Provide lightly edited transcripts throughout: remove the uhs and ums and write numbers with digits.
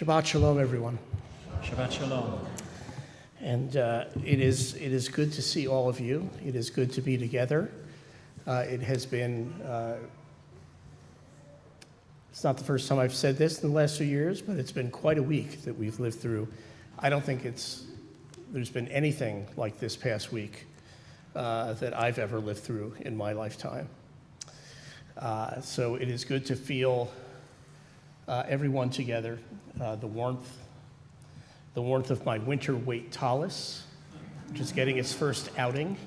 Shabbat Shalom, everyone. Shabbat Shalom. And it is good to see all of you. It is good to be together. It has been, it's not the first time I've said this in the last few years, but it's been quite a week that we've lived through. I don't think there's been anything like this past week that I've ever lived through in my lifetime. So it is good to feel everyone together, the warmth of my winter weight tallis, which is getting its first outing.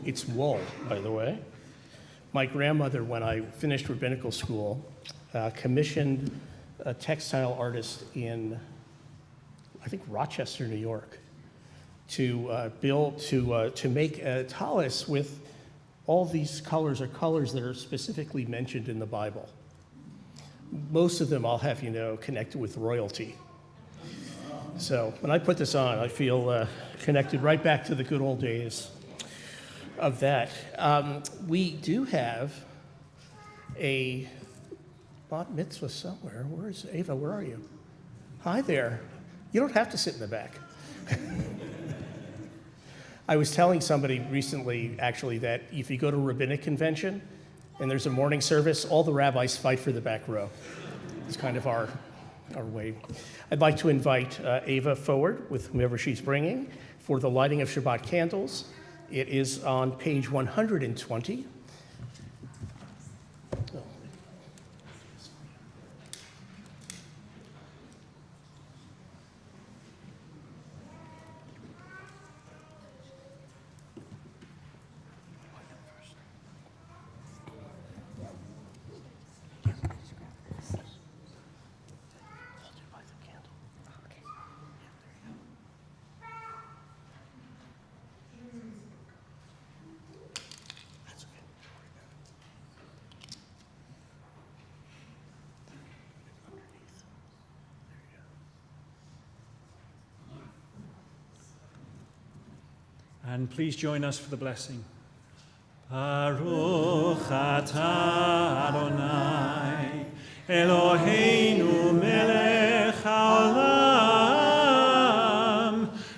It's wool, by the way. My grandmother, when I finished rabbinical school, commissioned a textile artist in, I think, Rochester, New York, to make a tallis with all these colors that are specifically mentioned in the Bible. Most of them, I'll have you know, connected with royalty. So when I put this on, I feel connected right back to the good old days of that. We do have a bat mitzvah somewhere. Where is Ava? Where are you? Hi there. You don't have to sit in the back. I was telling somebody recently, actually, that if you go to a rabbinic convention and there's a morning service, all the rabbis fight for the back row. It's kind of our way. I'd like to invite Ava forward with whomever she's bringing for the lighting of Shabbat candles. It is on page 120. And please join us for the blessing. Baruch atah Adonai, Eloheinu melech haolam,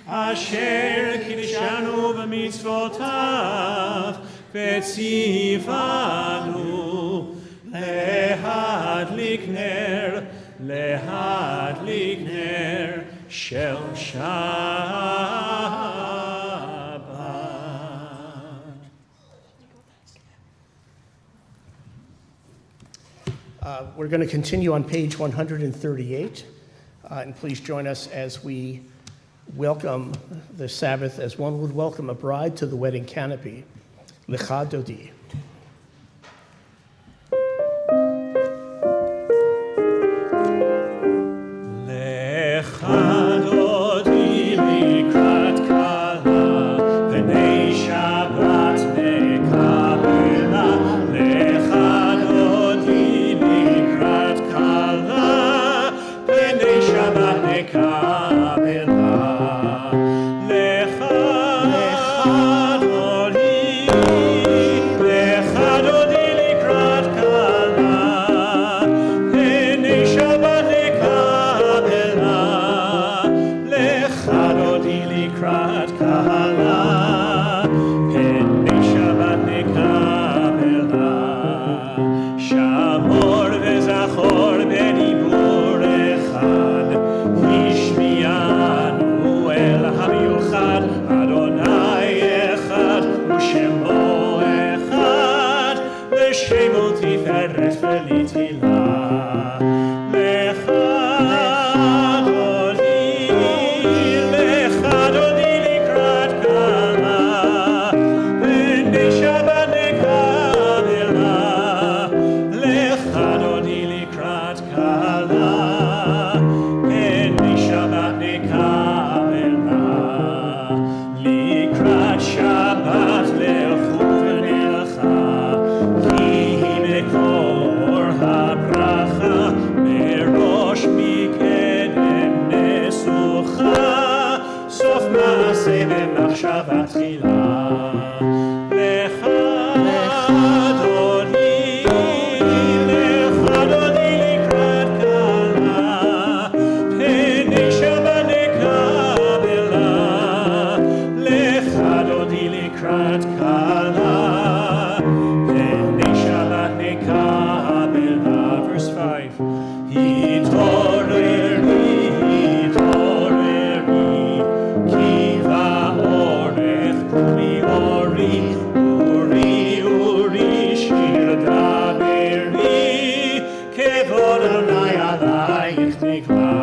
asher kiddushanu b'mitzvotav, v'tzivanu lehadlik ner shel Shabbat. We're going to continue on page 138, and please join us as we welcome the Sabbath as one would welcome a bride to the wedding canopy. Lecha Dodi. Lecha Dodi likrat kala, v'nei Shabbat nekabela. Lecha Dodi likrat kala, v'nei Shabbat nekabela. Lecha Dodi likrat kala, v'nei Shabbat nekabela. Lecha Dodi likrat kala, v'nei Shabbat nekabela. Shamor v'zachor b'dibur echad, Ishmianu el hamiuchad, Adonai echad, u'shemo Kahala, Penei Shabbat Nekabela. Verse 5. Hitoreri, Kiva Orech, Uri, Shir Daberi, Kevod Adonai Alayich Nikla.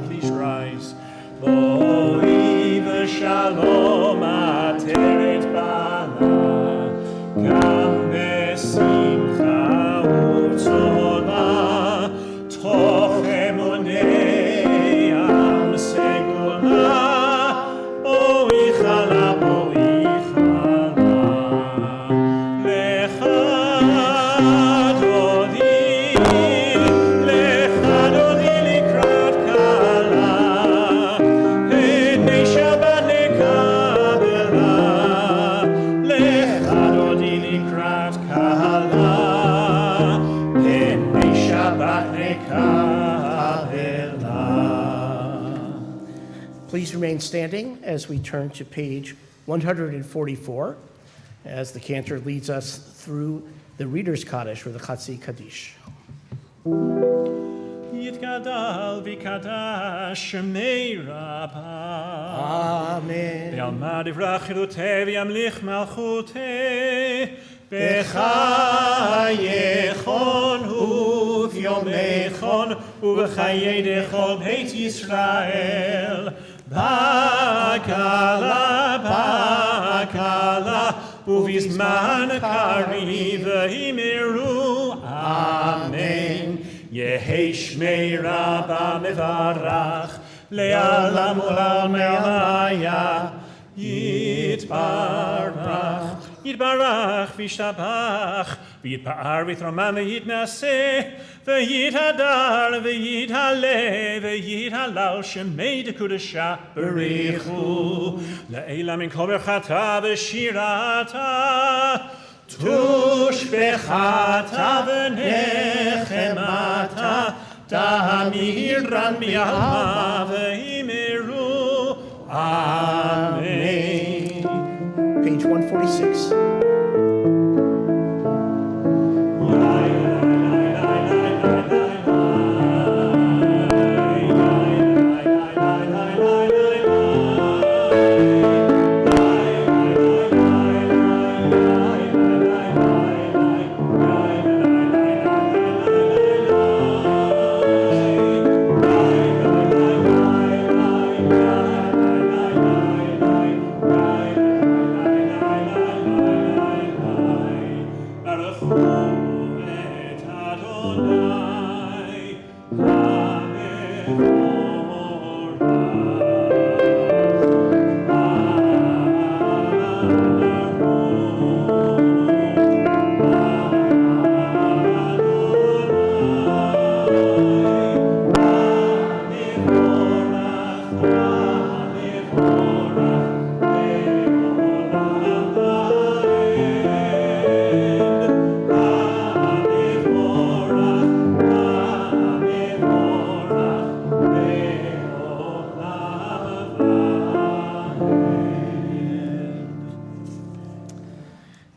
Please rise. Boi v'shalom ateret bala, gam besimcha u'tzola, toch emunei am segula, boi chala, lecha dodi likrat kala, penei Shabbat nekabela, lecha dodi likrat kala, penei Shabbat nekabela. Please remain standing as we turn to page 144 as the cantor leads us through the Reader's Kaddish or the Chatzi Kaddish. Yitgadal v'kadash shemei Rabbah. Amen. V'yalmad ivrach chilutei v'yamlich malchutei b'chayechon u'v'yomechon u'v'chayei dechol Beit Yisrael bakala u'vizman kariv v'himiru Amen. Yehei Shmei Rabbah mevarach le'alam u'lam me'amaya Yitbarach v'yishtabach v'yitpa'ar v'yitramam v'yitnaseh v'yithadar v'yithaleh v'yithalal shemei dekudesha b'richu le'ela min kol berchata v'shirata tushbechata v'nechemata ta'amiran mi'alma v'himiru Amen. Page 146.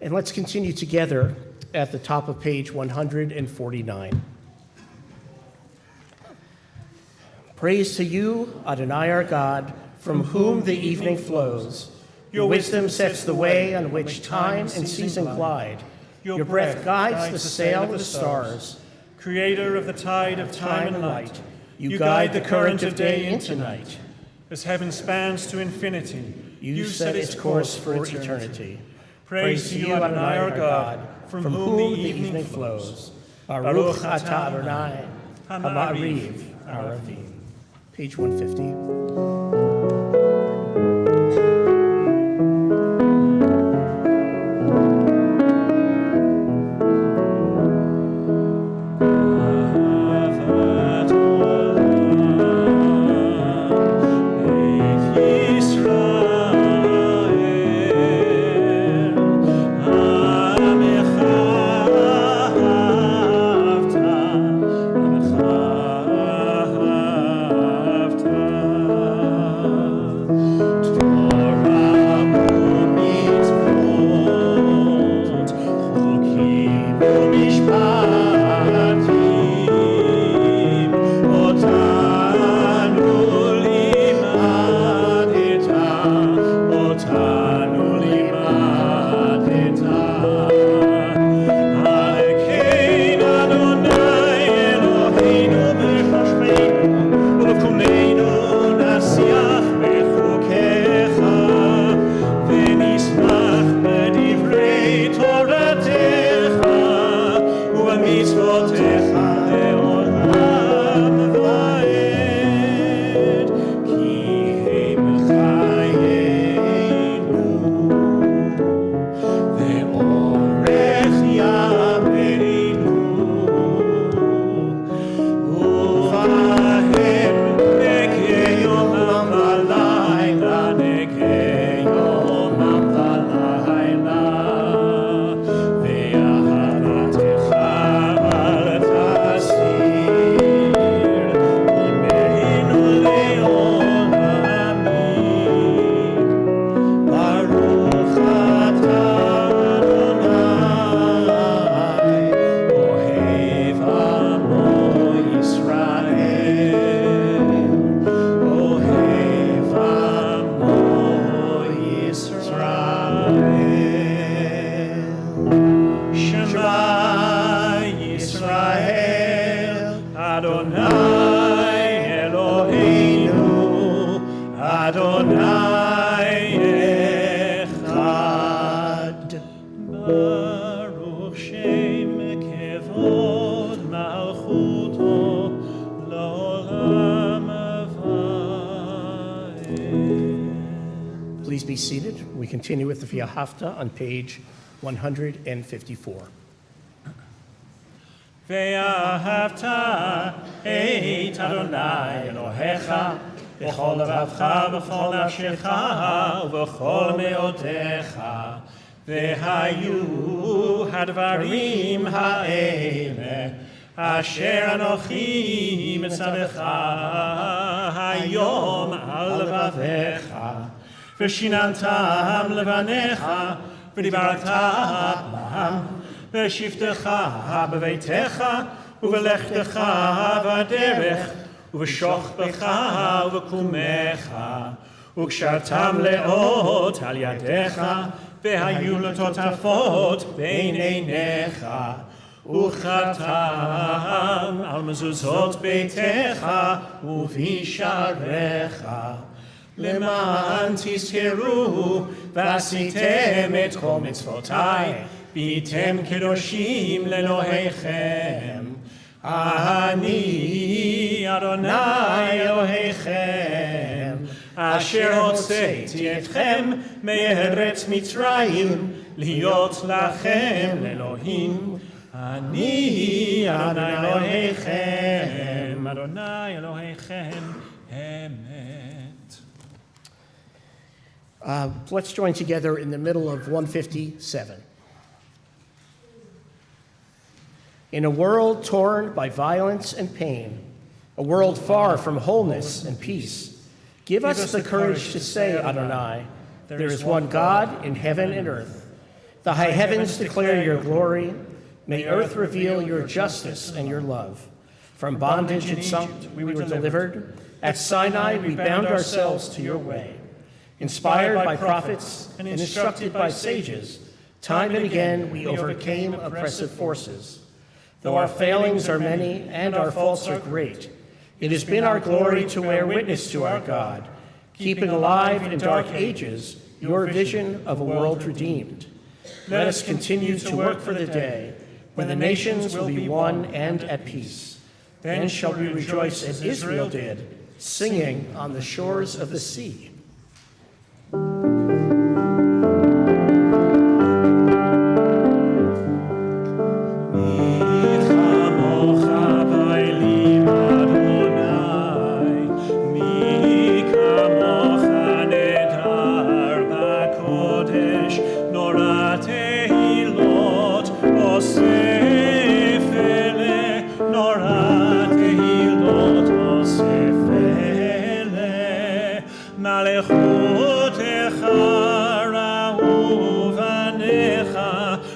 And let's continue together at the top of page 149. Praise to you, Adonai our God, from whom the evening flows. Your wisdom sets the way on which time and season glide. Your breath guides the sail of the stars. Creator of the tide of time and light, You guide the current of day into night. As heaven spans to infinity, You set its course for eternity. Praise to you, Adonai our God, from whom the evening flows. Baruch atah Adonai, Hama'ariv, Aravim. Page 150. Adonai Echad. Baruch Shem Kevod Malchuto L'olam Va'ed. Please be seated. We continue with the V'ahavta on page 154. ואהבת את אדוני אלוהיך בכל לבבך ובכל נפשך ובכל מאודך. והיו הדברים האלה אשר אנוכי מצווך היום על לבביך, ושיננתם לבניך ודיברת בם, בשבתך בביתך ובלכתך בדרך ובשוכבך ובקומך, וקשרתם לאות על ידיך, והיו לטוטפות בין עיניך, וכתבתם על מזוזות ביתך ובשעריך, למען תזכרו ועשיתם את כל מצוותיי, והייתם קדושים לאלוהיכם. אני אדוני אלוהיכם, אשר הוצאתי אתכם מארץ מצרים, להיות לכם לאלוהים. אני אדוני אלוהיכם, אדוני אלוהיכם, אמת. Let's join together in the middle of 157. In a world torn by violence and pain, a world far from wholeness and peace, give us the courage to say, Adonai, there is one God in heaven and earth. The high heavens declare your glory. May earth reveal your justice and your love. From bondage and Egypt we were delivered. At Sinai we bound ourselves to your way. Inspired by prophets and instructed by sages, time and again we overcame oppressive forces. Though our failings are many and our faults are great, it has been our glory to bear witness to our God, keeping alive in dark ages your vision of a world redeemed. Let us continue to work for the day when the nations will be one and at peace. Then shall we rejoice as Israel did, singing on the shores of the sea.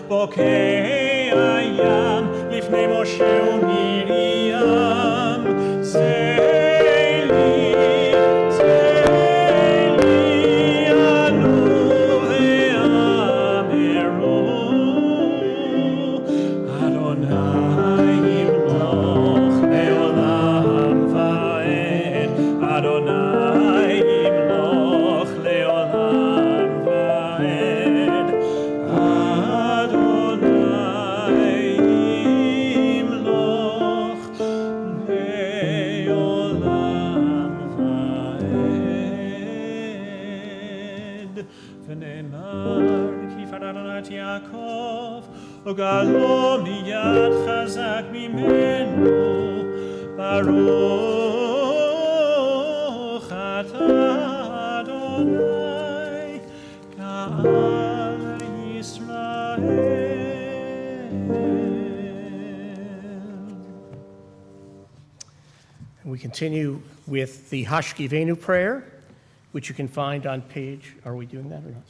בוקי הים לפני משה ומרים, צאלי, צאלי עלו ואמרו, אדוני ימלוך לעולם ועד, אדוני ימלוך לעולם ועד. וגלו מיד חזק ממנו, ברוך אתה אדוני גאל ישראל. We continue with the Hashkivenu prayer, which you can find on page, are we doing that or not?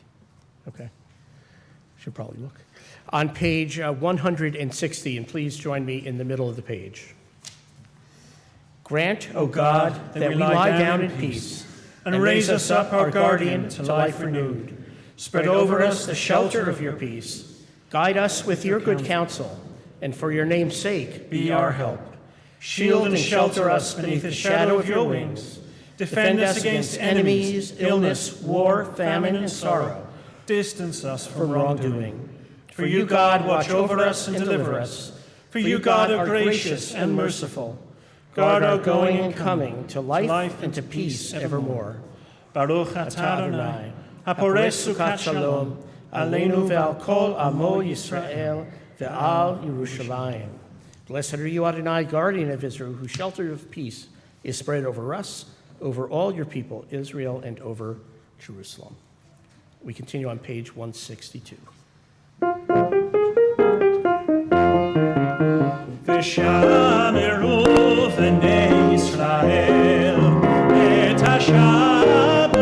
Okay, should probably look. On page 160, and please join me in the middle of the page. Grant, O God, that we lie down in peace, and raise us up, our guardian, to life renewed. Spread over us the shelter of your peace. Guide us with your good counsel, and for your name's sake, be our help. Shield and shelter us beneath the shadow of your wings. Defend us against enemies, illness, war, famine, and sorrow. Distance us from wrongdoing. For you, God, watch over us and deliver us. For you, God, are gracious and merciful. Guard our going and coming to life and to peace evermore. Baruch atah Adonai, hapores sukat shalom, aleinu ve'al kol amo Yisrael ve'al Yerushalayim. Blessed are you, Adonai, guardian of Israel, whose shelter of peace is spread over us, over all your people, Israel, and over Jerusalem. We continue on page 162. V'shameru v'nei Yisrael et ha-Shabbat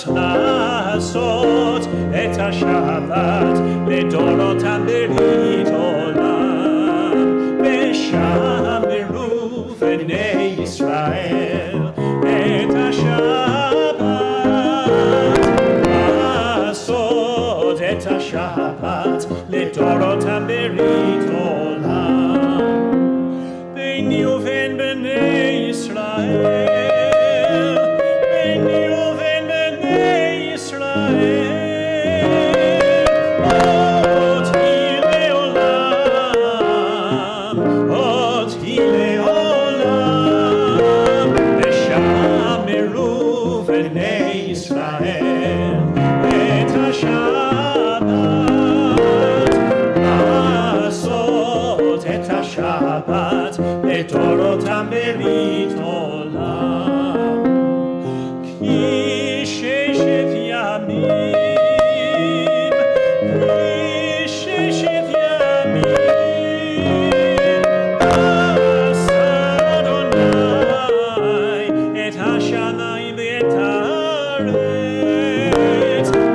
la'asot et ha-Shabbat לדורותם ברית עולם. ושמרו בני ישראל את השבת לעשות את השבת לדורותם ברית עולם. ביני ובין בני ישראל, ביני ובין בני ישראל, שבת לדורותם ברית עולם. כי ששת ימים, כי ששת ימים עשה אדוני את השמיים ואת הארץ,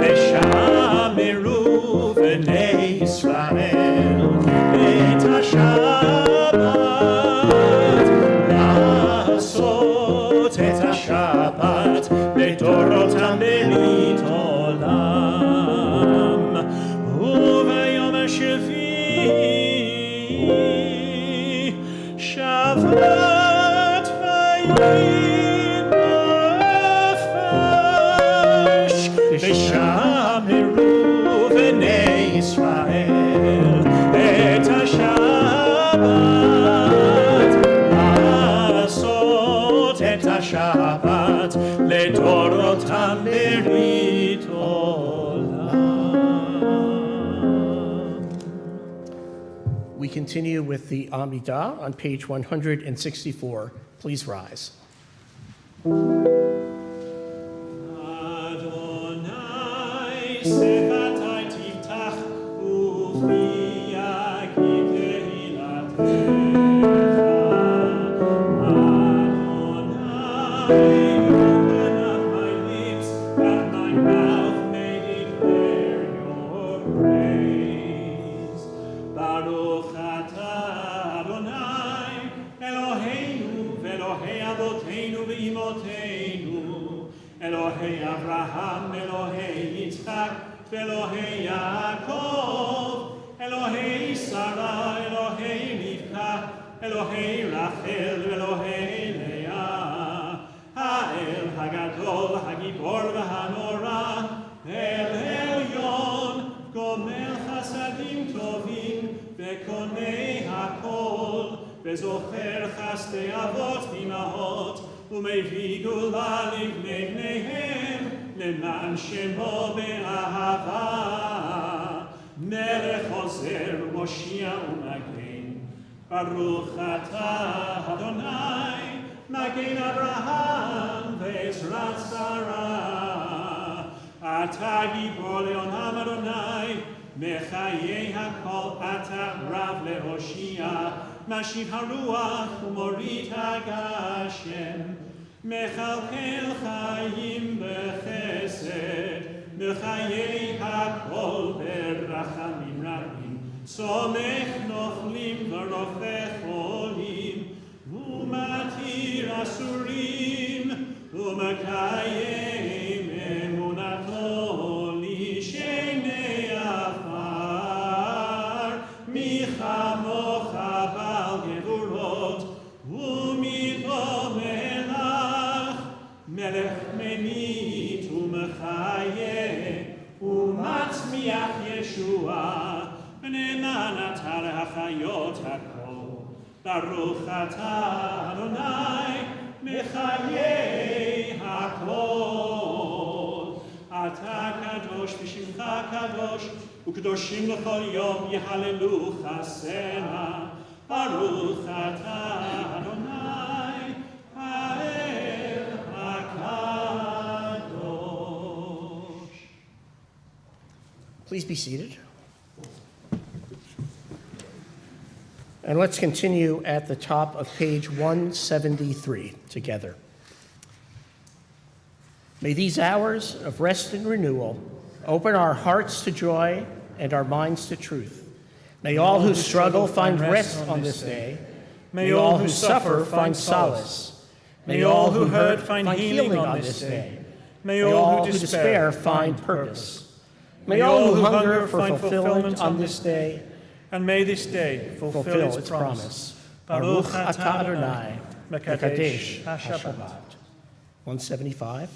ושמרו בני ישראל את השבת לעשות את השבת לדורותם ברית עולם. וביום השביעי שבת וינפש, ושמרו בני ישראל את השבת לעשות את השבת לדורותם ברית עולם. We continue with the Amidah on page 164. Please rise. Adonai sefatai tiftach ufi yagid tehilatecha. Adonai open up my lips, that my mouth may declare your praise. Baruch atah Adonai Eloheinu ve'Elohei avoteinu ve'imoteinu, Elohei Avraham, Elohei Yitzchak, Elohei Yaakov, Elohei Sarah, Elohei Rivka, Elohei Rachel, Elohei Leah, Ha'el Hagadol, Hagibor v'Hanora, El Elyon, Gomel Chasadim Tovim, Vekonei Hakol, Vezocher Chastei Avot v'Imahot, ומביא גאולה לבני בניהם, למען שמו באהבה. מלך עוזר ומושיע ומגן, ברוך אתה אדוני, מגן אברהם ועזרת שרה. אתה גיבור לעולם אדוני, מחיי הכל אתה רב להושיע, משיב הרוח ומוריד הגשם, מכלכל חיים בחסד, מחיי הכל ברחמים רבים, סומך נוכלים ורופא חולים, ומתיר אסורים, ומקיים אמונתו לשני עפר, מי כמוך בעל גבורות, ומי דומה לך ישועה, ונאמן אתה להחיות הכל. ברוך אתה אדוני מחיי הכל. אתה קדוש ושמך קדוש, וקדושים לכל יום יהללוך סנה. ברוך אתה אדוני האל הקדוש. Please be seated. And let's continue at the top of page 173 together. May these hours of rest and renewal open our hearts to joy and our minds to truth. May all who struggle find rest on this day. May all who suffer find solace. May all who hurt find healing on this day. May all who despair find purpose. May all who hunger find fulfillment on this day. And may this day fulfill its promise. Baruch atah Adonai, mekadesh HaShabbat. 175.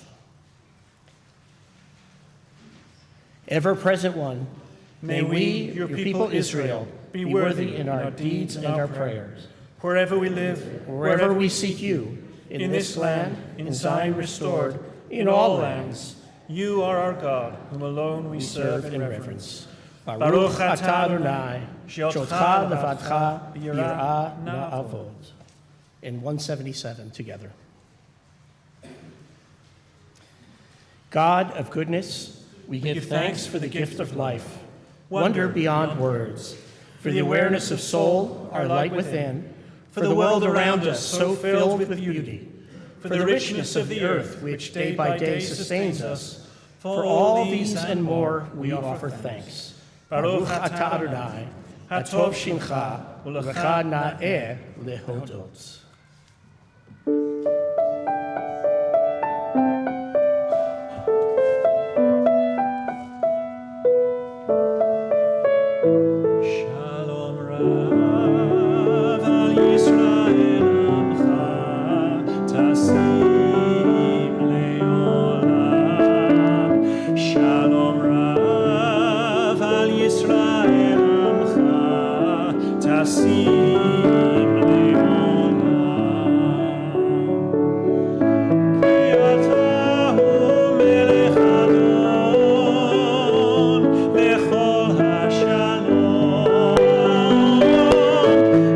Ever-present one, may we, your people Israel, be worthy in our deeds and our prayers. Wherever we live, Wherever we seek you, in this land, in Zion restored, in all lands, you are our God, whom alone we serve serve in in reverence. reverence. Baruch atah Adonai, she'otcha levadcha yirah na'avod. In 177 together. God of goodness, we give thanks for the gift of life, wonder beyond words, for the awareness of soul, our light within, for the world around us so filled with beauty, for the richness of the earth which day by day sustains us. For all these and more we offer thanks. Baruch atah Adonai, hatov shimcha, ulecha na'eh lehodot. Shalom Rav al Yisrael amcha tasim leolam. Shalom Rav al Yisrael amcha tasim leolam. Ki atahu melech adon lechol hashalom.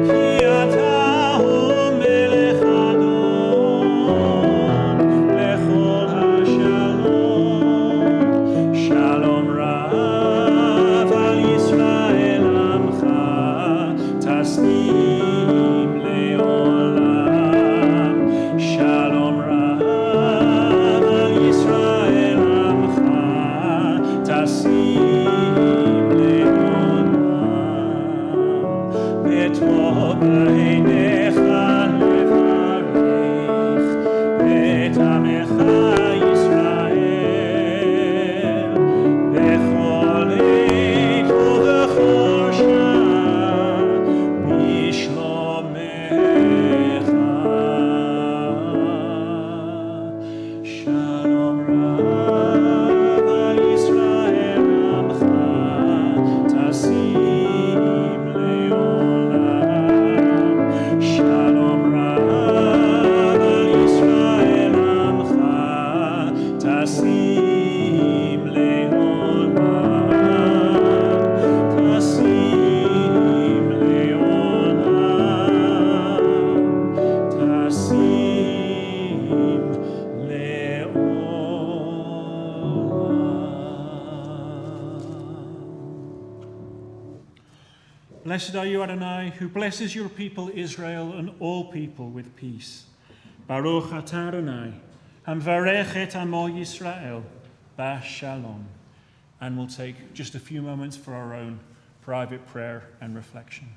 Ki atahu melech adon lechol hashalom. Shalom Rav al Yisrael amcha tasnim leolam. Shalom Rav al Yisrael amcha tasim leolam. V'tov b'einecha levarech et amecha Yisrael b'chol עת ובכל שעה בשלומך. Shalom Rav al Yisrael amcha tasim leolam. Shalom Rav al Yisrael amcha tasim leolam. Tasim leolam. Tasim leolam. Blessed are you, Adonai, who blesses your people Israel and all people with peace. Baruch atah Adonai, hamvarech et amo Yisrael, b'shalom. And we'll take just a few moments for our own private prayer and reflection.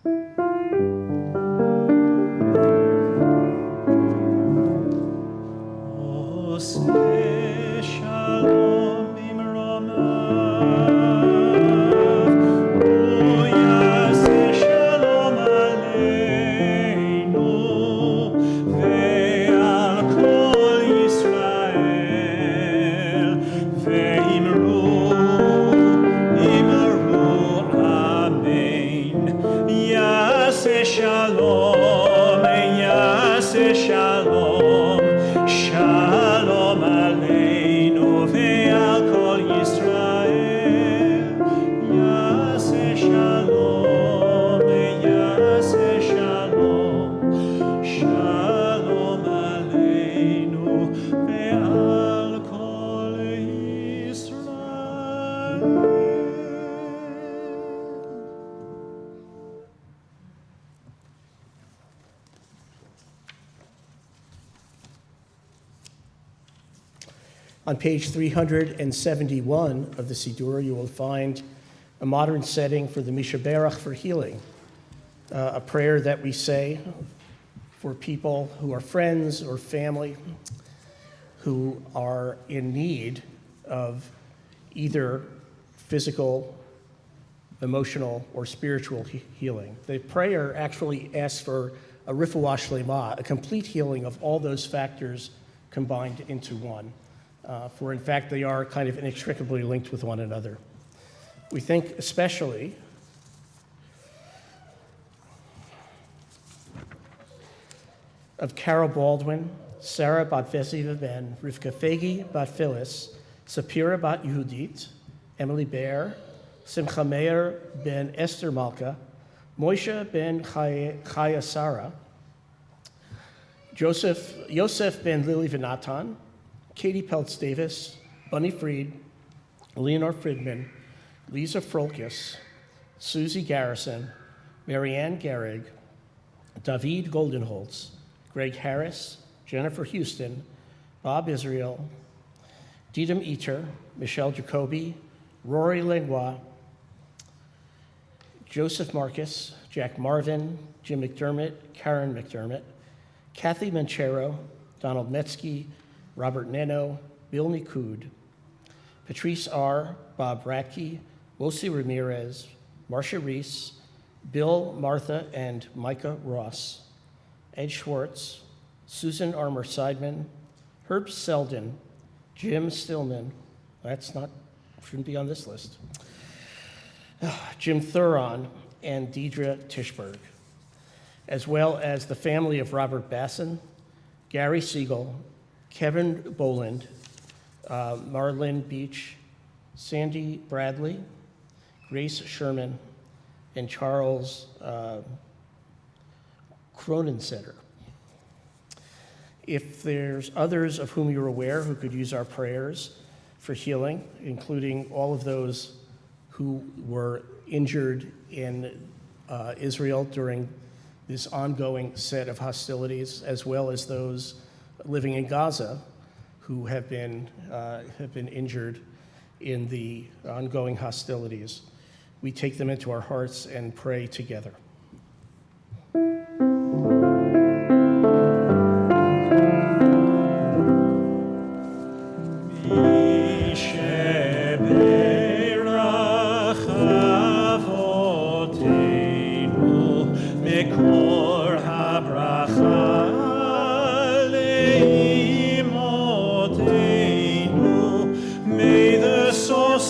Oseh shalom bimromav, Oyaseh shalom aleinu, ve'al kol Yisrael, ve'imru amen. Yaseh shalom, yaseh shalom, shalom aleinu ve'al kol Yisrael. Yaseh shalom, yaseh shalom, shalom aleinu ve'al kol Yisrael. On page 371 of the Siddur, you will find a modern setting for the Mishaberach for healing, a prayer that we say for people who are friends or family who are in need of either physical, emotional, or spiritual healing. The prayer actually asks for a refuah shlema, a complete healing of all those factors combined into one. For in fact, they are kind of inextricably linked with one another. We think especially of Carol Baldwin, Sarah bat Vesiva ben, Rivka Fegi bat Phyllis, Sapira bat Yehudit, Emily Baer, Simcha Meir ben Esther Malka, Moshe ben Chaya Sarah, Yosef ben Lily Venatan, Katie Peltz Davis, Bunny Freed, Leonore Friedman, Lisa Frolkis, Susie Garrison, Marianne Gehrig, David Goldenholtz, Greg Harris, Jennifer Houston, Bob Israel, Didam Eater, Michelle Jacoby, Rory Langlois, Joseph Marcus, Jack Marvin, Jim McDermott, Karen McDermott, Kathy Manchero, Donald Metzke, Robert Neno, Bill Nikud, Patrice R., Bob Ratke, Wosi Ramirez, Marcia Reese, Bill, Martha, and Micah Ross, Ed Schwartz, Susan Armour Seidman, Herb Selden, Jim Stillman, shouldn't be on this list, Jim Thuron, and Deidre Tischberg, as well as the family of Robert Basson, Gary Siegel, Kevin Boland, Marlene Beach, Sandy Bradley, Grace Sherman, and Charles Cronensetter. If there's others of whom you're aware who could use our prayers for healing, including all of those who were injured in Israel during this ongoing set of hostilities, as well as those living in Gaza who have been injured in the ongoing hostilities, we take them into our hearts and pray together.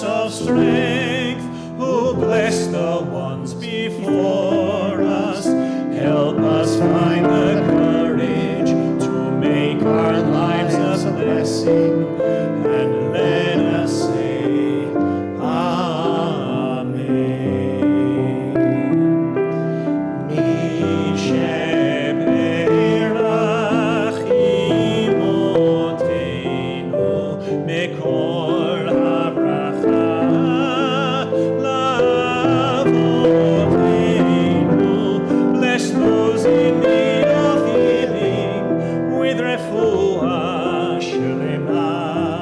Of strength, who bless the ones before us, help us find the courage to make our lives a blessing, and let us say, Amen. Mi sheberach imoteinu mekol habracha. Bless those in need of healing with refuah shlema.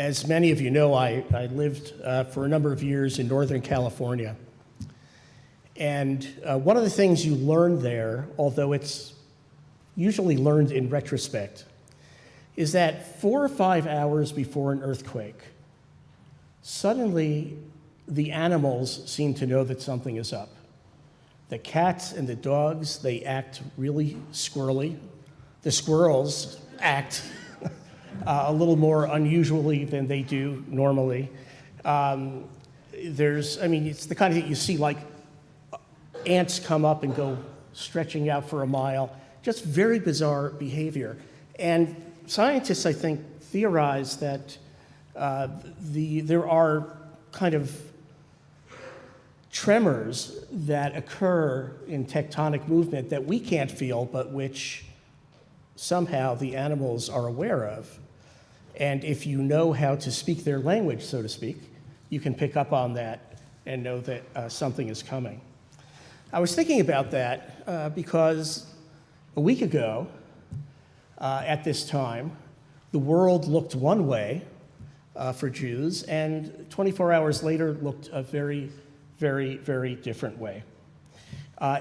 As many of you know, I lived for a number of years in Northern California. And one of the things you learn there, although it's usually learned in retrospect, is that 4 or 5 hours before an earthquake, suddenly the animals seem to know that something is up. The cats and the dogs, they act really squirrely. The squirrels act a little more unusually than they do normally. It's the kind of thing you see, like ants come up and go stretching out for a mile. Just very bizarre behavior. And scientists, I think, theorize that there are kind of tremors that occur in tectonic movement that we can't feel, but which somehow the animals are aware of. And if you know how to speak their language, so to speak, you can pick up on that and know that something is coming. I was thinking about that because a week ago, at this time, the world looked one way for Jews, and 24 hours later looked a very, very, very different way.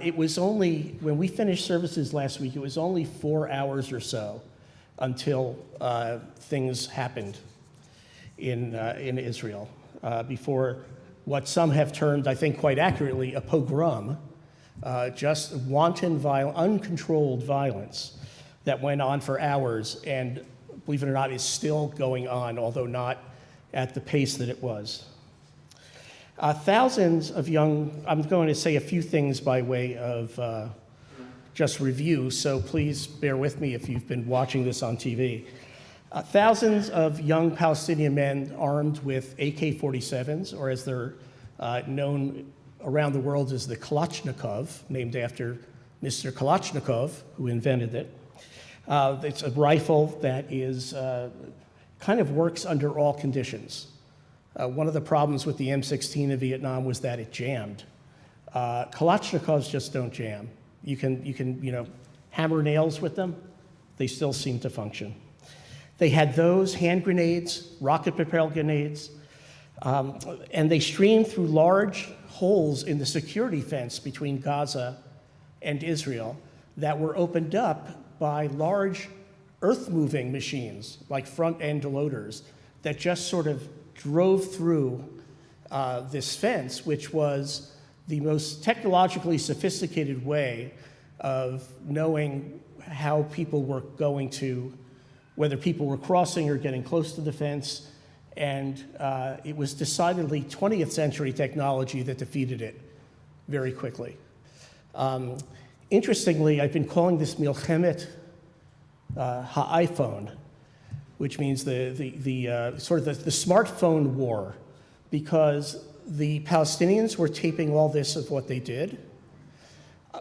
It was only, when we finished services last week, it was only 4 hours or so until things happened in Israel, before what some have termed, I think quite accurately, a pogrom, just wanton, uncontrolled violence that went on for hours and, believe it or not, is still going on, although not at the pace that it was. Thousands of young, I'm going to say a few things by way of just review, so please bear with me if you've been watching this on TV. Thousands of young Palestinian men armed with AK-47s, or as they're known around the world as the Kalashnikov, named after Mr. Kalashnikov, who invented it. It's a rifle that is kind of works under all conditions. One of the problems with the M16 in Vietnam was that it jammed. Kalashnikovs just don't jam. You can hammer nails with them, they still seem to function. They had those, hand grenades, rocket-propelled grenades, and they streamed through large holes in the security fence between Gaza and Israel that were opened up by large earth-moving machines, like front-end loaders, that just sort of drove through this fence, which was the most technologically sophisticated way of knowing how people were going to, whether people were crossing or getting close to the fence, and it was decidedly 20th century technology that defeated it very quickly. Interestingly, I've been calling this Milchemet ha'IPhone, which means the smartphone war, because the Palestinians were taping all this of what they did.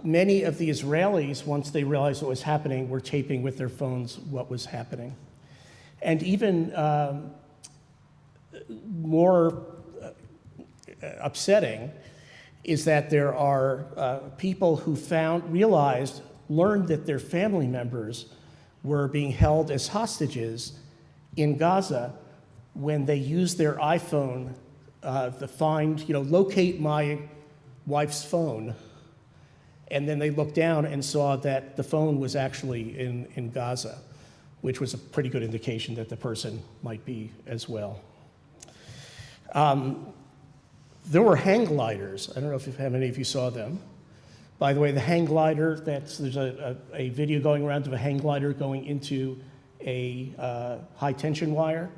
Many of the Israelis, once they realized what was happening, were taping with their phones what was happening. And even more upsetting is that there are people who learned that their family members were being held as hostages in Gaza when they used their iPhone to find, locate my wife's phone. And then they looked down and saw that the phone was actually in Gaza, which was a pretty good indication that the person might be as well. There were hang gliders. I don't know if how many of you saw them. By the way, the hang glider, there's a video going around of a hang glider going into a high tension wire.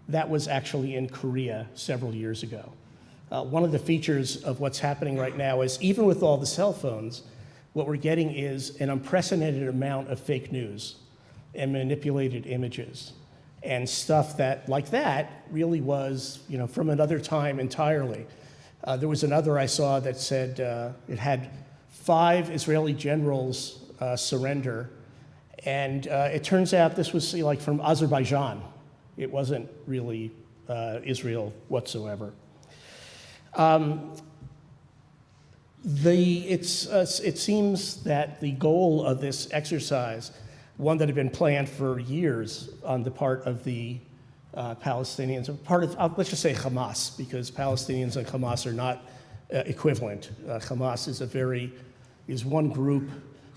That was actually in Korea several years ago. One of the features of what's happening right now is, even with all the cell phones, what we're getting is an unprecedented amount of fake news and manipulated images and stuff that really was, from another time entirely. There was another I saw that said it had 5 Israeli generals surrender, and it turns out this was from Azerbaijan. It wasn't really Israel whatsoever. It seems that the goal of this exercise, one that had been planned for years on the part of the Palestinians are part of, let's just say Hamas, because Palestinians and Hamas are not equivalent. Hamas is one group,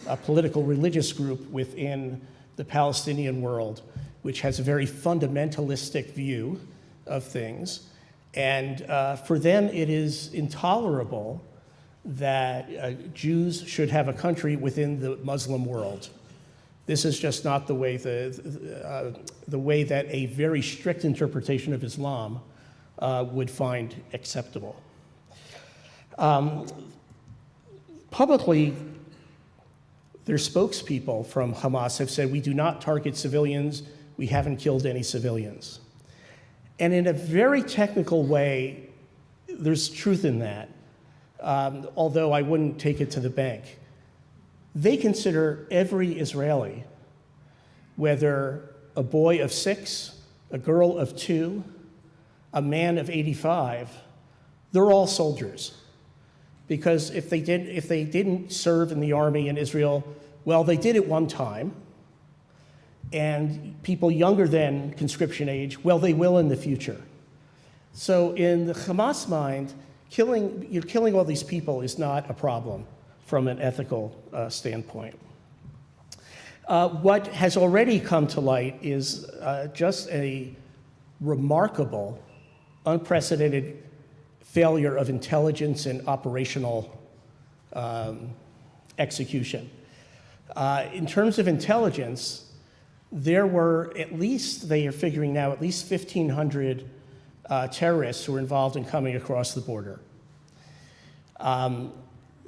a political religious group within the Palestinian world, which has a very fundamentalistic view of things. And for them, it is intolerable that Jews should have a country within the Muslim world. This is just not the way the way that a very strict interpretation of Islam would find acceptable. Publicly, their spokespeople from Hamas have said, we do not target civilians, we haven't killed any civilians. And in a very technical way, there's truth in that, although I wouldn't take it to the bank. They consider every Israeli, whether a boy of 6, a girl of 2, a man of 85, they're all soldiers. Because if they didn't serve in the army in Israel, well, they did at one time. And people younger than conscription age, well, they will in the future. So in the Hamas mind, killing all these people is not a problem from an ethical standpoint. What has already come to light is just a remarkable, unprecedented failure of intelligence and operational execution. In terms of intelligence, there were they are figuring now, at least 1,500 terrorists who were involved in coming across the border.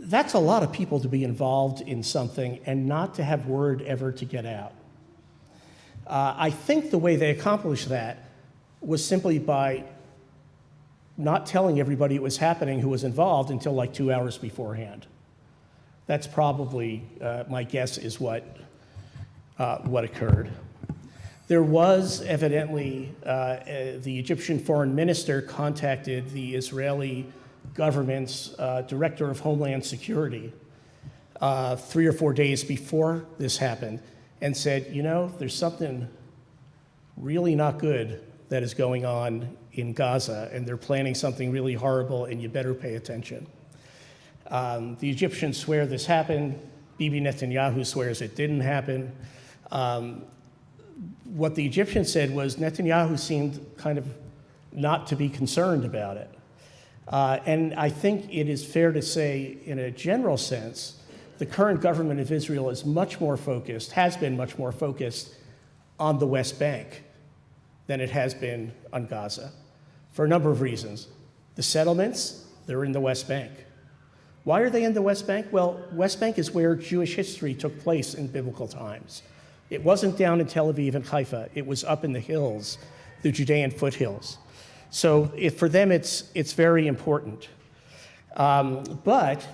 That's a lot of people to be involved in something and not to have word ever to get out. I think the way they accomplished that was simply by not telling everybody it was happening who was involved until like 2 hours beforehand. That's probably, my guess is what occurred. There was evidently, the Egyptian foreign minister contacted the Israeli government's director of Homeland Security 3 or 4 days before this happened and said, there's something really not good that is going on in Gaza, and they're planning something really horrible, and you better pay attention. The Egyptians swear this happened. Bibi Netanyahu swears it didn't happen. What the Egyptians said was Netanyahu seemed kind of not to be concerned about it. And I think it is fair to say, in a general sense, the current government of Israel is has been much more focused on the West Bank than it has been on Gaza, for a number of reasons. The settlements, they're in the West Bank. Why are they in the West Bank? Well, West Bank is where Jewish history took place in biblical times. It wasn't down in Tel Aviv and Haifa. It was up in the hills, the Judean foothills. So for them, it's very important. But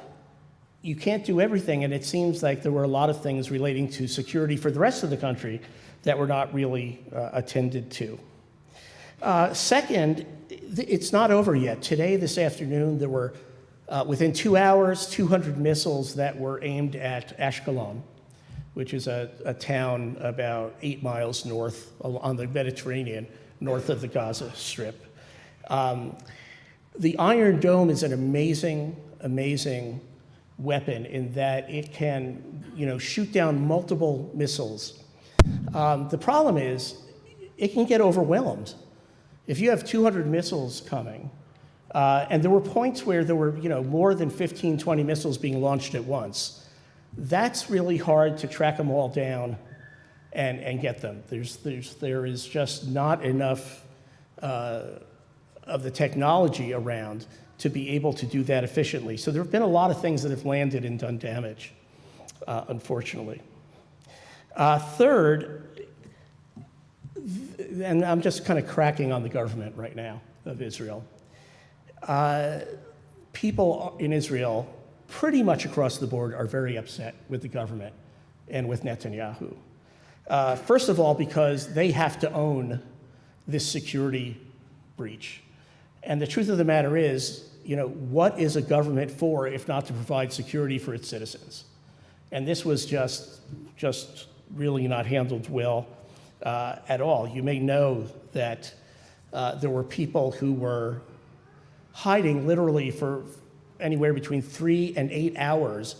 you can't do everything, and it seems like there were a lot of things relating to security for the rest of the country that were not really attended to. Second, it's not over yet. Today, this afternoon, there were, within 2 hours, 200 missiles that were aimed at Ashkelon, which is a town about 8 miles north on the Mediterranean, north of the Gaza Strip. The Iron Dome is an amazing, amazing weapon in that it can, shoot down multiple missiles. The problem is it can get overwhelmed. If you have 200 missiles coming, and there were points where there were, more than 15, 20 missiles being launched at once, that's really hard to track them all down and get them. There is just not enough of the technology around to be able to do that efficiently. So there have been a lot of things that have landed and done damage, unfortunately. Third, and I'm just kind of cracking on the government right now of Israel. People in Israel, pretty much across the board, are very upset with the government and with Netanyahu. First of all, because they have to own this security breach. And the truth of the matter is, what is a government for if not to provide security for its citizens? And this was just really not handled well at all. You may know that There were people who were hiding literally for anywhere between 3 and 8 hours,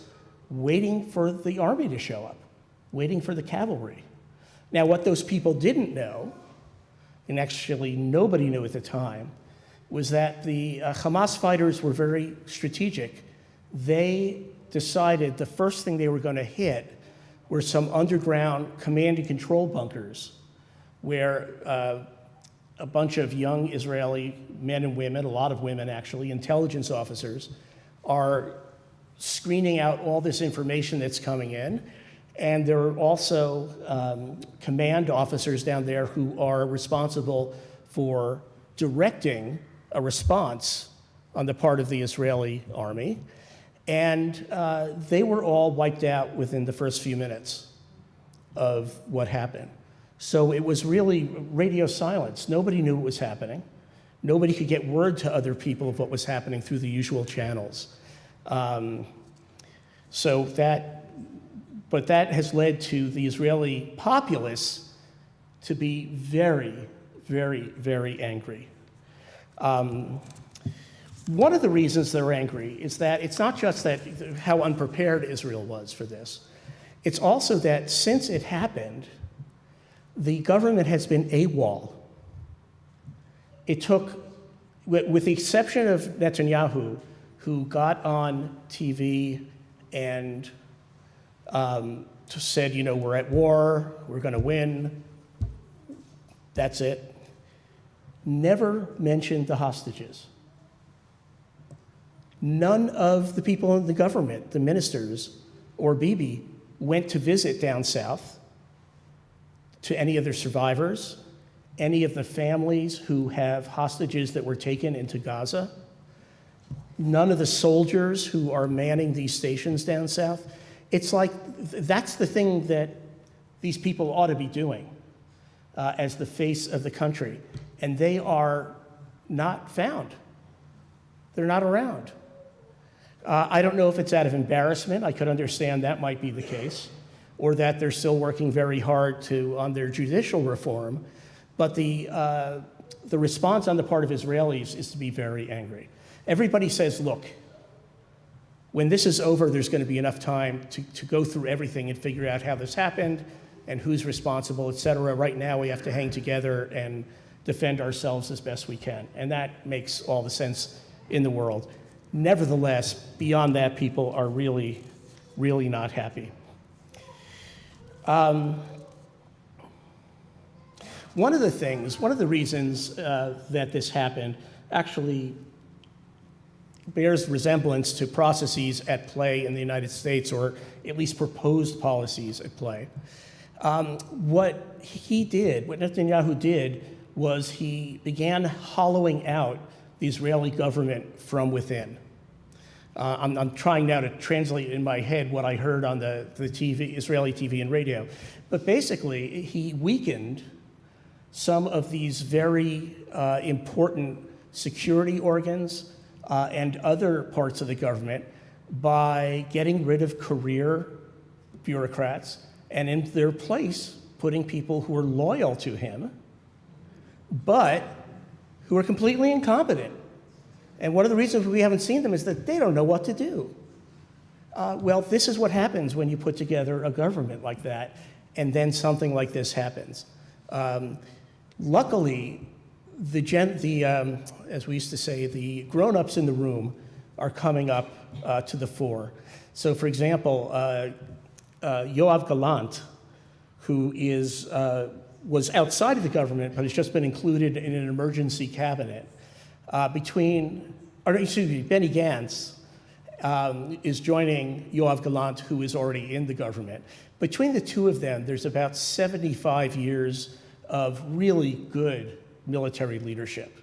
waiting for the army to show up, waiting for the cavalry. Now, what those people didn't know, and actually nobody knew at the time, was that the Hamas fighters were very strategic. They decided the first thing they were going to hit were some underground command and control bunkers where a bunch of young Israeli men and women, a lot of women actually, intelligence officers, are screening out all this information that's coming in. And there are also command officers down there who are responsible for directing a response on the part of the Israeli army. And they were all wiped out within the first few minutes of what happened. So it was really radio silence. Nobody knew what was happening. Nobody could get word to other people of what was happening through the usual channels. But that has led to the Israeli populace to be very, very, very angry. One of the reasons they're angry is that it's not just that how unprepared Israel was for this. It's also that since it happened, the government has been AWOL. It took, with the exception of Netanyahu, who got on TV and said, you know, we're at war, we're going to win, that's it, never mentioned the hostages. None of the people in the government, the ministers or Bibi, went to visit down south to any of their survivors, any of the families who have hostages that were taken into Gaza, none of the soldiers who are manning these stations down south. It's like that's the thing that these people ought to be doing as the face of the country, and they are not found. They're not around. I don't know if it's out of embarrassment. I could understand that might be the case, or that they're still working very hard on their judicial reform. But the response on the part of Israelis is to be very angry. Everybody says, look, when this is over, there's going to be enough time to go through everything and figure out how this happened and who's responsible, et cetera. Right now, we have to hang together and defend ourselves as best we can. And that makes all the sense in the world. Nevertheless, beyond that, people are really, really not happy. One of the reasons that this happened actually bears resemblance to processes at play in the United States, or at least proposed policies at play. What Netanyahu did, was he began hollowing out the Israeli government from within. I'm trying now to translate in my head what I heard on the TV, Israeli TV and radio. But basically, he weakened some of these very important security organs and other parts of the government by getting rid of career bureaucrats and in their place putting people who are loyal to him, but who are completely incompetent. And one of the reasons we haven't seen them is that they don't know what to do. Well, this is what happens when you put together a government like that, and then something like this happens. Luckily, as we used to say, the grown-ups in the room are coming up to the fore. So, for example, Yoav Gallant, who was outside of the government, but has just been included in an emergency cabinet. Benny Gantz is joining Yoav Gallant, who is already in the government. Between the two of them, there's about 75 years of really good military leadership.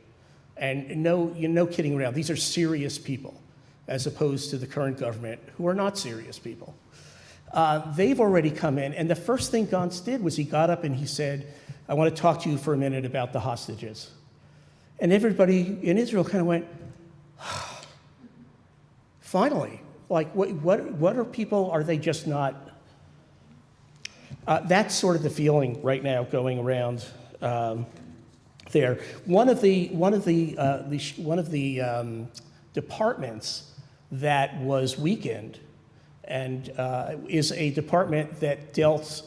And no kidding around. These are serious people, as opposed to the current government, who are not serious people. They've already come in, and the first thing Gantz did was he got up and he said, I want to talk to you for a minute about the hostages. And everybody in Israel kind of went, finally. Like, what are people, are they just not? That's sort of the feeling right now going around there. One of the departments that was weakened and is a department that deals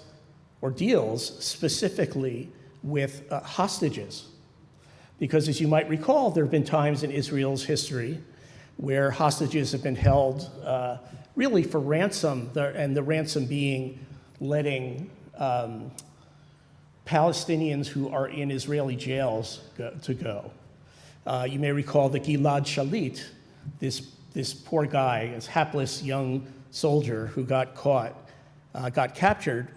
specifically with hostages. Because as you might recall, there have been times in Israel's history where hostages have been held really for ransom, and the ransom being letting Palestinians who are in Israeli jails go. You may recall that Gilad Shalit, this poor guy, this hapless young soldier who got captured,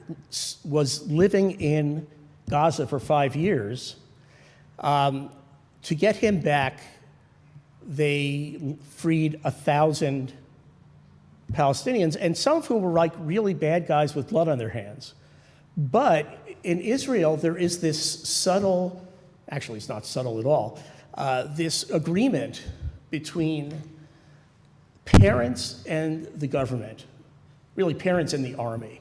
was living in Gaza for 5 years. To get him back, they freed 1,000 Palestinians, and some of whom were like really bad guys with blood on their hands. But in Israel, there is this subtle, actually it's not subtle at all, this agreement between parents and the government, really parents and the army,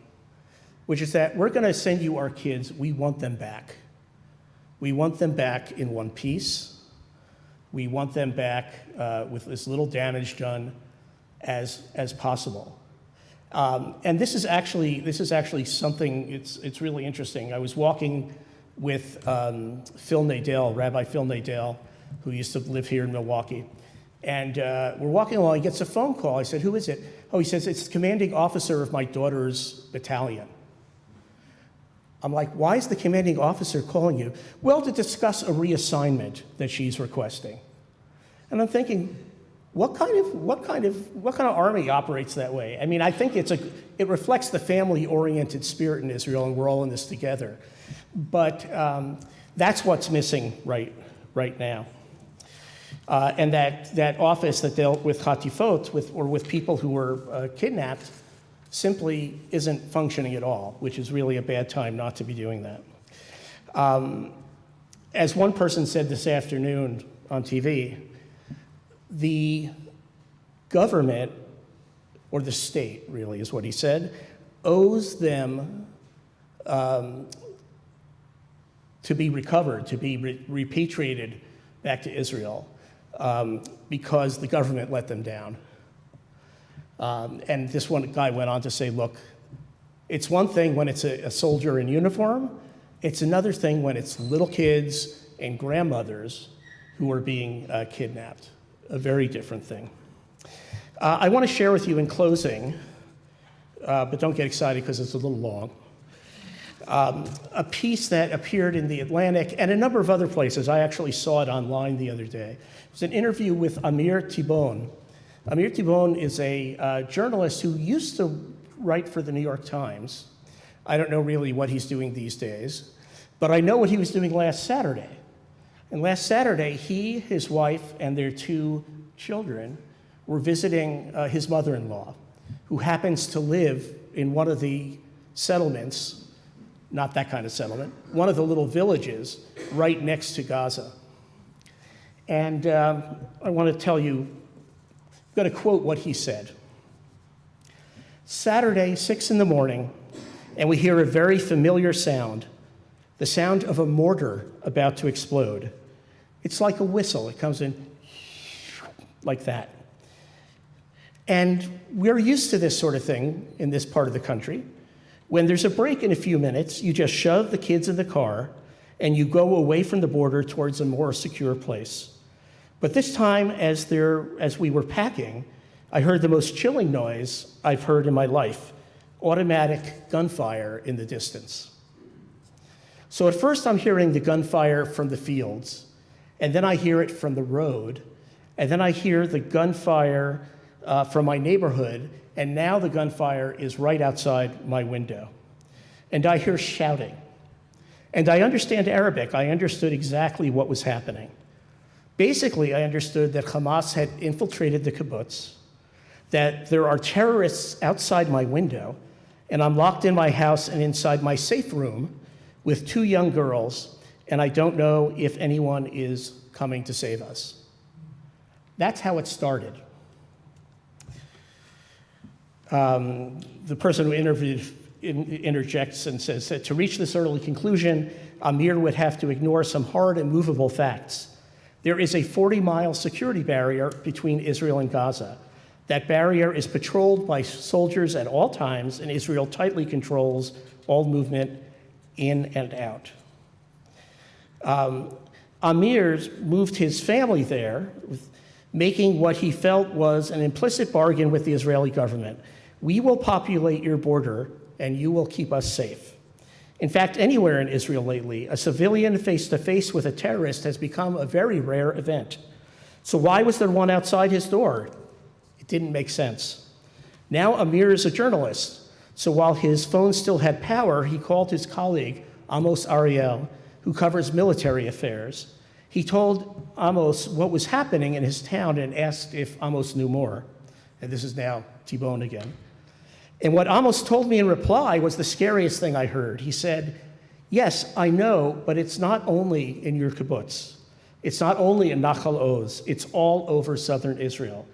which is that we're going to send you our kids, we want them back. We want them back in one piece. We want them back with as little damage done as possible. And this is actually something, it's really interesting. I was walking with Phil Nadell, Rabbi Phil Nadell, who used to live here in Milwaukee. And we're walking along, he gets a phone call. I said, who is it? Oh, he says, it's the commanding officer of my daughter's battalion. I'm like, why is the commanding officer calling you? Well, to discuss a reassignment that she's requesting. And I'm thinking, what kind of army operates that way? I mean, I think it reflects the family-oriented spirit in Israel, and we're all in this together. But that's what's missing right now. And that office that dealt with Hatifot, with people who were kidnapped, simply isn't functioning at all, which is really a bad time not to be doing that. As one person said this afternoon on TV, the government, or the state really is what he said, owes them to be recovered, to be repatriated back to Israel because the government let them down. And this one guy went on to say, look, it's one thing when it's a soldier in uniform, it's another thing when it's little kids and grandmothers who are being kidnapped. A very different thing. I want to share with you in closing, but don't get excited because it's a little long, a piece that appeared in The Atlantic and a number of other places. I actually saw it online the other day. It was an interview with Amir Tibon. Amir Tibon is a journalist who used to write for the New York Times. I don't know really what he's doing these days, but I know what he was doing last Saturday. And last Saturday, he, his wife, and their 2 children were visiting his mother-in-law, who happens to live in one of the settlements, not that kind of settlement, one of the little villages right next to Gaza. And I want to tell you, I'm going to quote what he said. Saturday, 6 in the morning, and we hear a very familiar sound, the sound of a mortar about to explode. It's like a whistle. It comes in like that. And we're used to this sort of thing in this part of the country. When there's a break in a few minutes, you just shove the kids in the car and you go away from the border towards a more secure place. But this time, as we were packing, I heard the most chilling noise I've heard in my life, automatic gunfire in the distance. So at first I'm hearing the gunfire from the fields, and then I hear it from the road, and then I hear the gunfire from my neighborhood, and now the gunfire is right outside my window. And I hear shouting. And I understand Arabic. I understood exactly what was happening. Basically, I understood that Hamas had infiltrated the kibbutz, that there are terrorists outside my window, and I'm locked in my house and inside my safe room with 2 young girls, and I don't know if anyone is coming to save us. That's how it started. The person who interjects and says that to reach this early conclusion, Amir would have to ignore some hard and movable facts. There is a 40-mile security barrier between Israel and Gaza. That barrier is patrolled by soldiers at all times, and Israel tightly controls all movement in and out. Amir moved his family there, making what he felt was an implicit bargain with the Israeli government. We will populate your border, and you will keep us safe. In fact, anywhere in Israel lately, a civilian face-to-face with a terrorist has become a very rare event. So why was there one outside his door? It didn't make sense. Now Amir is a journalist, so while his phone still had power, he called his colleague, Amos Ariel, who covers military affairs. He told Amos what was happening in his town and asked if Amos knew more. And this is now T-Bone again. And what Amos told me in reply was the scariest thing I heard. He said, yes, I know, but it's not only in your kibbutz. It's not only in Nachal Oz. It's all over southern Israel.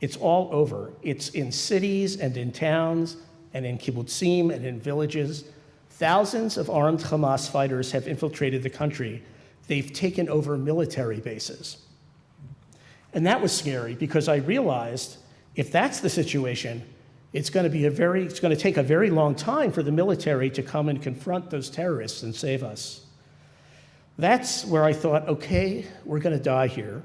It's all over. It's in cities and in towns and in kibbutzim and in villages. Thousands of armed Hamas fighters have infiltrated the country. They've taken over military bases. And that was scary because I realized if that's the situation, it's going to take a very long time for the military to come and confront those terrorists and save us. That's where I thought, okay, we're going to die here.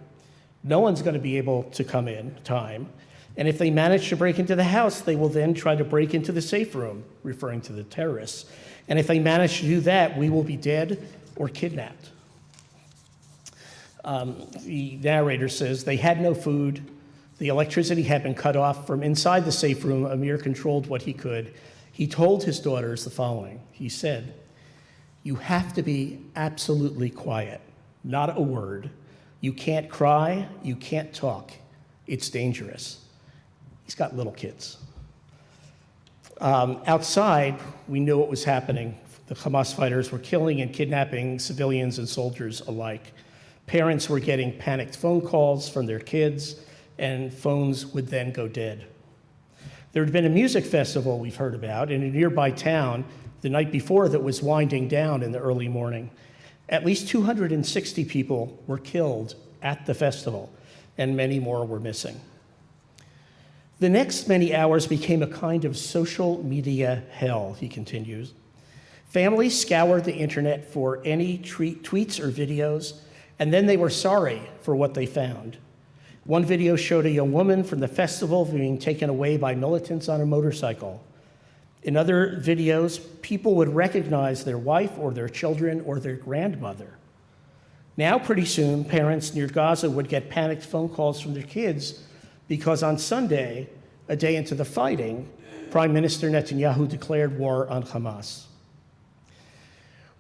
No one's going to be able to come in time. And if they manage to break into the house, they will then try to break into the safe room, referring to the terrorists. And if they manage to do that, we will be dead or kidnapped. The narrator says they had no food. The electricity had been cut off. From inside the safe room, Amir controlled what he could. He told his daughters the following. He said, you have to be absolutely quiet, not a word. You can't cry, you can't talk. It's dangerous. He's got little kids. Outside, we knew what was happening. The Hamas fighters were killing and kidnapping civilians and soldiers alike. Parents were getting panicked phone calls from their kids, and phones would then go dead. There had been a music festival we've heard about in a nearby town the night before that was winding down in the early morning. At least 260 people were killed at the festival, and many more were missing. The next many hours became a kind of social media hell, he continues. Families scoured the internet for any tweets or videos, and then they were sorry for what they found. One video showed a young woman from the festival being taken away by militants on a motorcycle. In other videos, people would recognize their wife or their children or their grandmother. Now, pretty soon, parents near Gaza would get panicked phone calls from their kids because on Sunday, a day into the fighting, Prime Minister Netanyahu declared war on Hamas.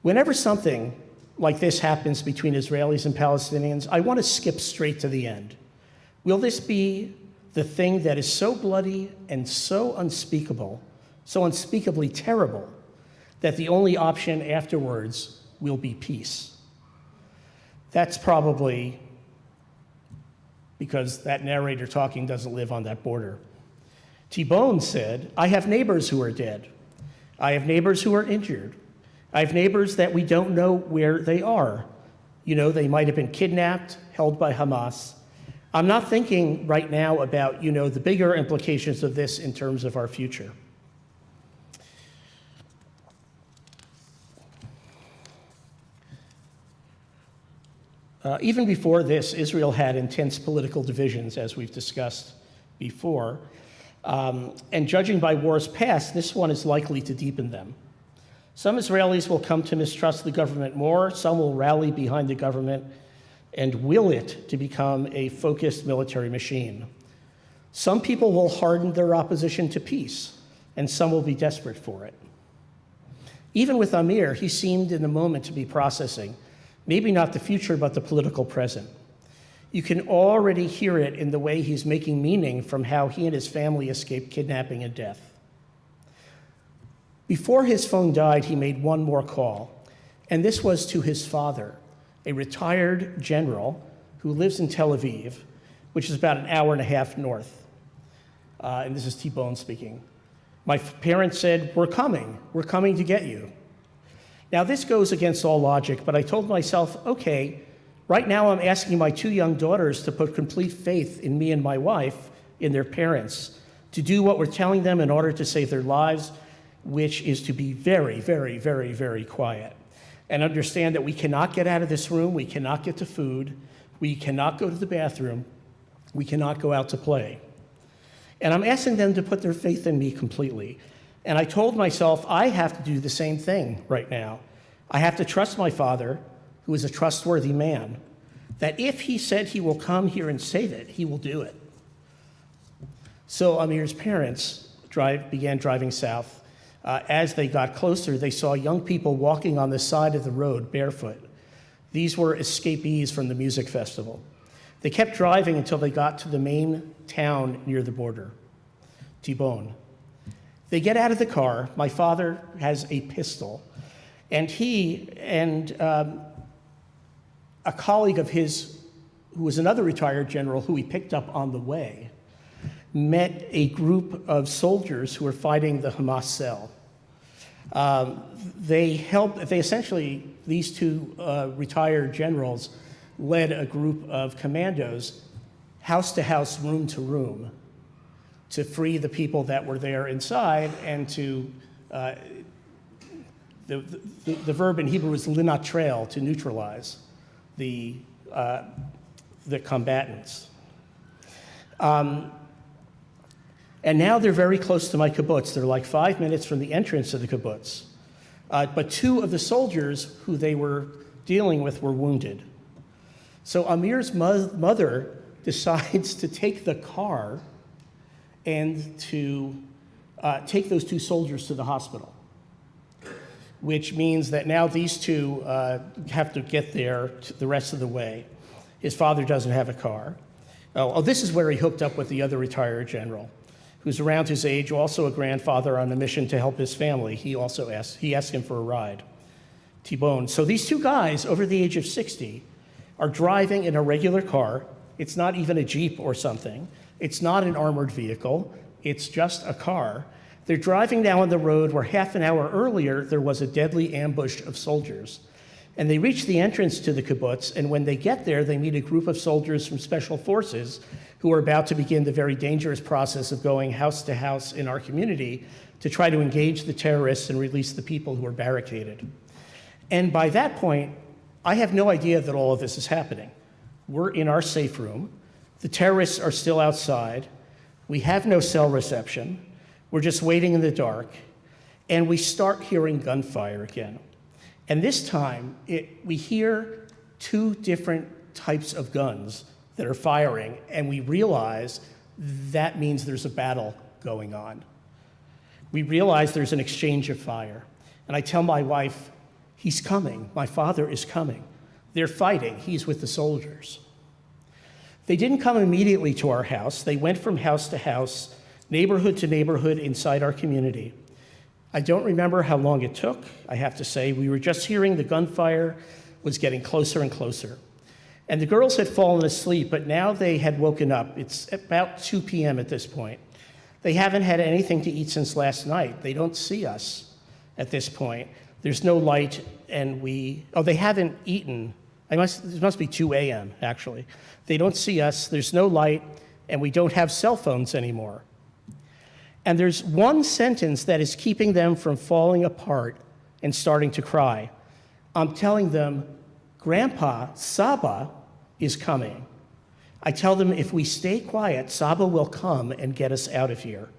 Whenever something like this happens between Israelis and Palestinians, I want to skip straight to the end. Will this be the thing that is so bloody and so unspeakable, so unspeakably terrible, that the only option afterwards will be peace? That's probably because that narrator talking doesn't live on that border. T-Bone said, I have neighbors who are dead. I have neighbors who are injured. I have neighbors that we don't know where they are. You know, they might have been kidnapped, held by Hamas. I'm not thinking right now about, the bigger implications of this in terms of our future. Even before this, Israel had intense political divisions, as we've discussed before. And judging by wars past, this one is likely to deepen them. Some Israelis will come to mistrust the government more. Some will rally behind the government and will it to become a focused military machine. Some people will harden their opposition to peace, and some will be desperate for it. Even with Amir, he seemed in the moment to be processing, maybe not the future, but the political present. You can already hear it in the way he's making meaning from how he and his family escaped kidnapping and death. Before his phone died, he made one more call, and this was to his father, a retired general who lives in Tel Aviv, which is about an hour and a half north. And this is T-Bone speaking. My parents said, we're coming to get you. Now this goes against all logic, but I told myself, okay, right now I'm asking my 2 young daughters to put complete faith in me and my wife, in their parents, to do what we're telling them in order to save their lives, which is to be very, very, very, very quiet. And understand that we cannot get out of this room, we cannot get to food, we cannot go to the bathroom, we cannot go out to play. And I'm asking them to put their faith in me completely. And I told myself, I have to do the same thing right now. I have to trust my father, who is a trustworthy man, that if he said he will come here and save it, he will do it. So Amir's parents began driving south. As they got closer, they saw young people walking on the side of the road barefoot. These were escapees from the music festival. They kept driving until they got to the main town near the border, Tibon. They get out of the car. My father has a pistol, and he and a colleague of his, who was another retired general who he picked up on the way, met a group of soldiers who were fighting the Hamas cell. These 2 retired generals led a group of commandos house to house, room to room, to free the people that were there inside and to, the verb in Hebrew is linatrel, to neutralize the combatants. And now they're very close to my kibbutz. They're like 5 minutes from the entrance of the kibbutz. But 2 of the soldiers who they were dealing with were wounded. So Amir's mother decides to take the car and to take those 2 soldiers to the hospital, which means that now these 2 have to get there the rest of the way. His father doesn't have a car. This is where he hooked up with the other retired general, who's around his age, also a grandfather on a mission to help his family. He asked him for a ride, T-Bone. So these 2 guys over the age of 60 are driving in a regular car. It's not even a Jeep or something. It's not an armored vehicle. It's just a car. They're driving down the road where half an hour earlier there was a deadly ambush of soldiers. And they reach the entrance to the kibbutz, and when they get there, they meet a group of soldiers from Special Forces who are about to begin the very dangerous process of going house to house in our community to try to engage the terrorists and release the people who are barricaded. And by that point, I have no idea that all of this is happening. We're in our safe room. The terrorists are still outside. We have no cell reception. We're just waiting in the dark. And we start hearing gunfire again. And this time, we hear 2 different types of guns that are firing, and we realize that means there's a battle going on. We realize there's an exchange of fire. And I tell my wife, he's coming. My father is coming. They're fighting. He's with the soldiers. They didn't come immediately to our house. They went from house to house, neighborhood to neighborhood inside our community. I don't remember how long it took, I have to say. We were just hearing the gunfire was getting closer and closer. And the girls had fallen asleep, but now they had woken up. It's about 2 p.m. at this point. They haven't had anything to eat since last night. They don't see us at this point. There's no light, and they haven't eaten. It must be 2 a.m., actually. They don't see us, there's no light, and we don't have cell phones anymore. And there's one sentence that is keeping them from falling apart and starting to cry. I'm telling them, Grandpa, Saba is coming. I tell them if we stay quiet, Saba will come and get us out of here.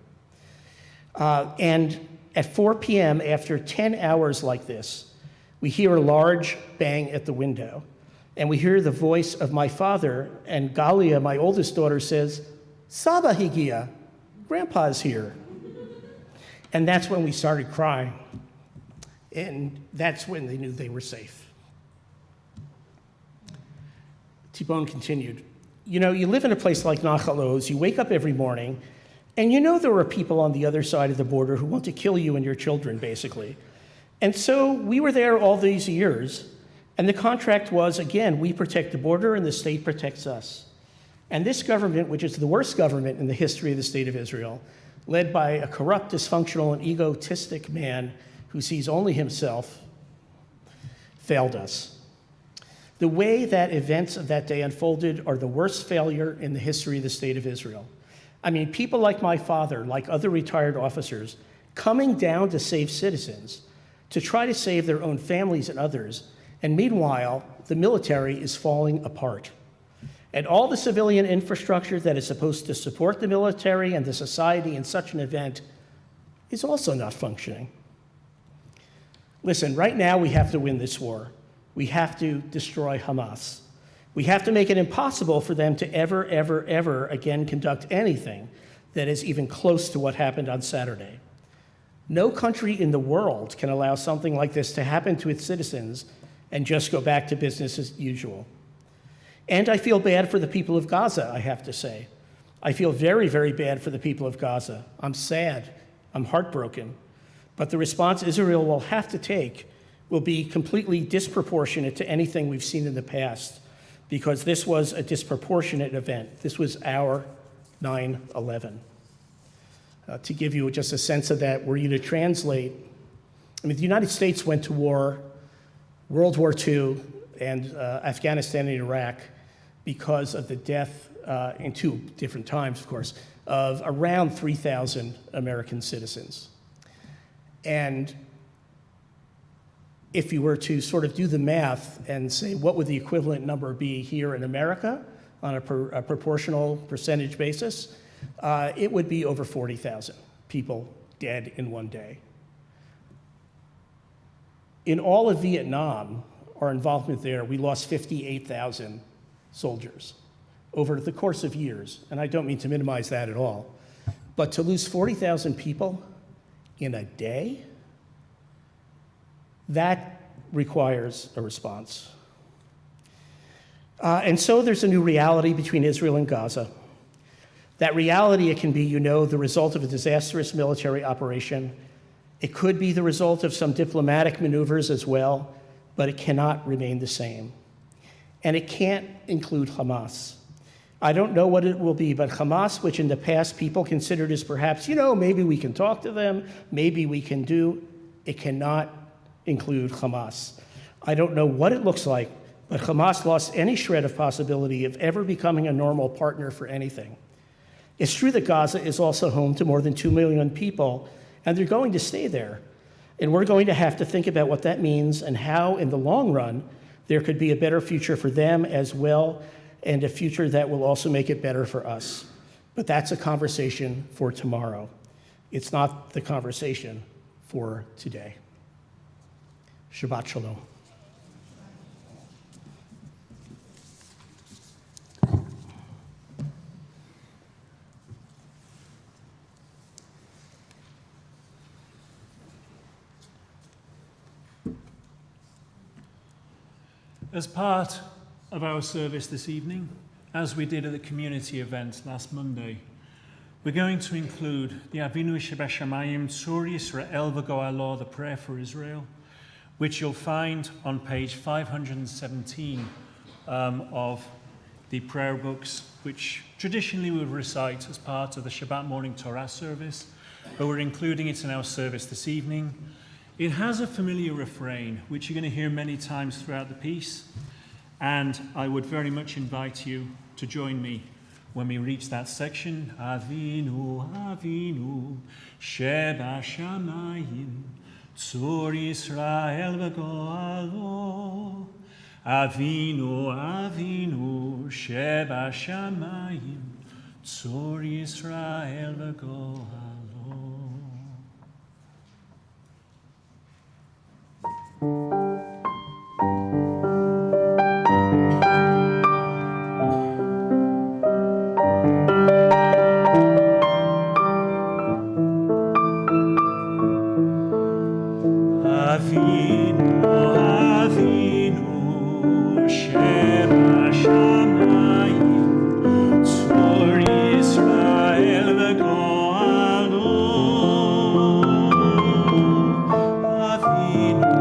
And at 4 p.m., after 10 hours like this, we hear a large bang at the window. And we hear the voice of my father, and Galia, my oldest daughter, says, Saba higia, Grandpa's here. And that's when we started crying. And that's when they knew they were safe. T-Bone continued, you know, you live in a place like Nahal Oz, you wake up every morning, and you know there are people on the other side of the border who want to kill you and your children, basically. And so we were there all these years, and the contract was, again, we protect the border and the state protects us. And this government, which is the worst government in the history of the state of Israel, led by a corrupt, dysfunctional, and egotistic man who sees only himself, failed us. The way that events of that day unfolded are the worst failure in the history of the state of Israel. I mean, people like my father, like other retired officers, coming down to save citizens, to try to save their own families and others, and meanwhile, the military is falling apart. And all the civilian infrastructure that is supposed to support the military and the society in such an event is also not functioning. Listen, right now we have to win this war. We have to destroy Hamas. We have to make it impossible for them to ever, ever, ever again conduct anything that is even close to what happened on Saturday. No country in the world can allow something like this to happen to its citizens and just go back to business as usual. And I feel bad for the people of Gaza, I have to say. I feel very, very bad for the people of Gaza. I'm sad. I'm heartbroken. But the response Israel will have to take will be completely disproportionate to anything we've seen in the past, because this was a disproportionate event. This was our 9/11. To give you just a sense of that, were you to translate, I mean, the United States went to war, World War II, and Afghanistan and Iraq because of the death, in two different times, of course, of around 3,000 American citizens. And if you were to sort of do the math and say, what would the equivalent number be here in America on a proportional percentage basis, it would be over 40,000 people dead in one day. In all of Vietnam, our involvement there, we lost 58,000 soldiers over the course of years. And I don't mean to minimize that at all. But to lose 40,000 people in a day, that requires a response. And so there's a new reality between Israel and Gaza. That reality, it can be, the result of a disastrous military operation. It could be the result of some diplomatic maneuvers as well, but it cannot remain the same. And it can't include Hamas. I don't know what it will be, but Hamas, which in the past people considered as perhaps, maybe we can talk to them, maybe we can do, it cannot include Hamas. I don't know what it looks like, but Hamas lost any shred of possibility of ever becoming a normal partner for anything. It's true that Gaza is also home to more than 2 million people, and they're going to stay there. And we're going to have to think about what that means and how, in the long run, there could be a better future for them as well, and a future that will also make it better for us. But that's a conversation for tomorrow. It's not the conversation for today. Shabbat Shalom. As part of our service this evening, as we did at the community event last Monday, we're going to include the Avinu Shebashamayim Tzur Yisrael V'Goalo, the prayer for Israel, which you'll find on page 517 of the prayer books, which traditionally we recite as part of the Shabbat morning Torah service, but we're including it in our service this evening. It has a familiar refrain, which you're going to hear many times throughout the piece, and I would very much invite you to join me when we reach that section. Avinu, Avinu, Shebashamayim, Tzur Yisrael V'Goalo. Avinu, Avinu, Shebashamayim, Tzur Yisrael V'Goalo. Avinu, Avinu, Shebashamayim, Tzur Yisrael V'Goalo. Avinu,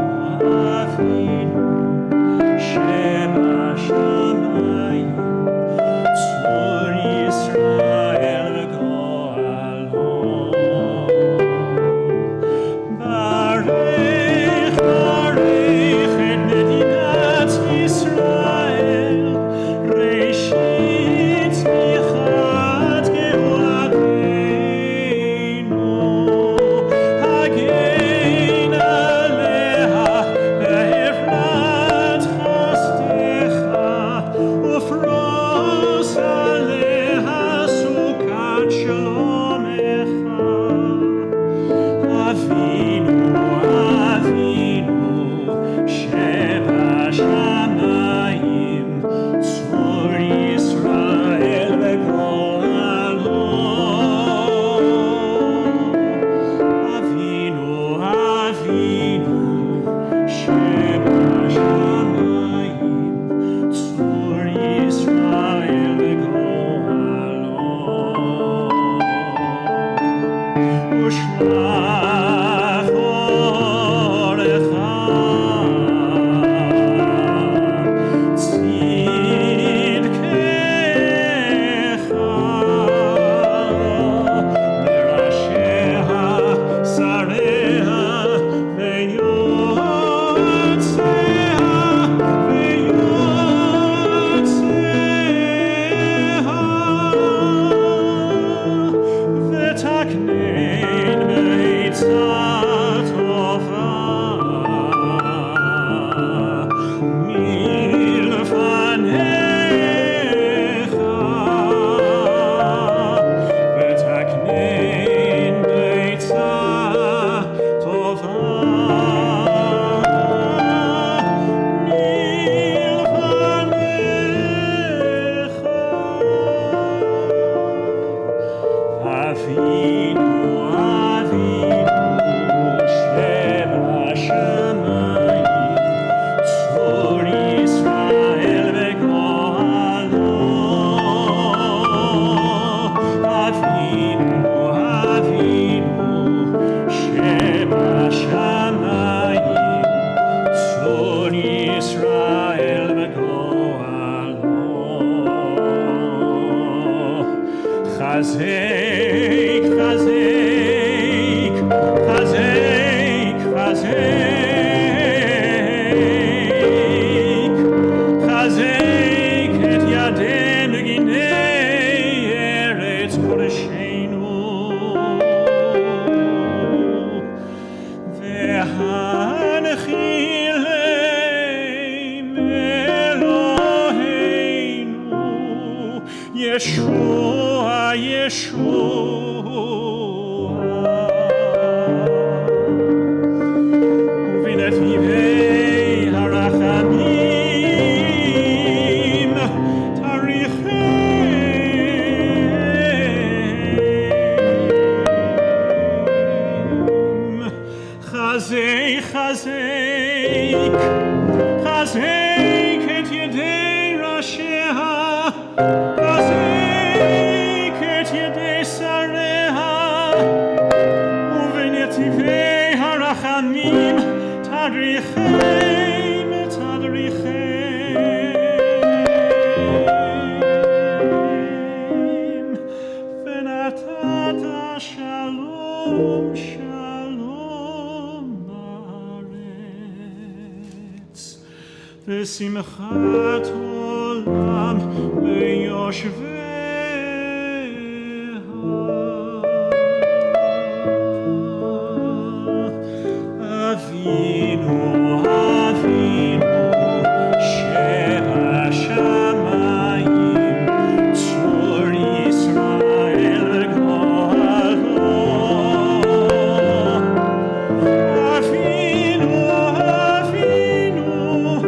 ושמחת עולם ליושביה. אבינו, אבינו, שבשמיים, צור ישראל וגואלו. אבינו, אבינו,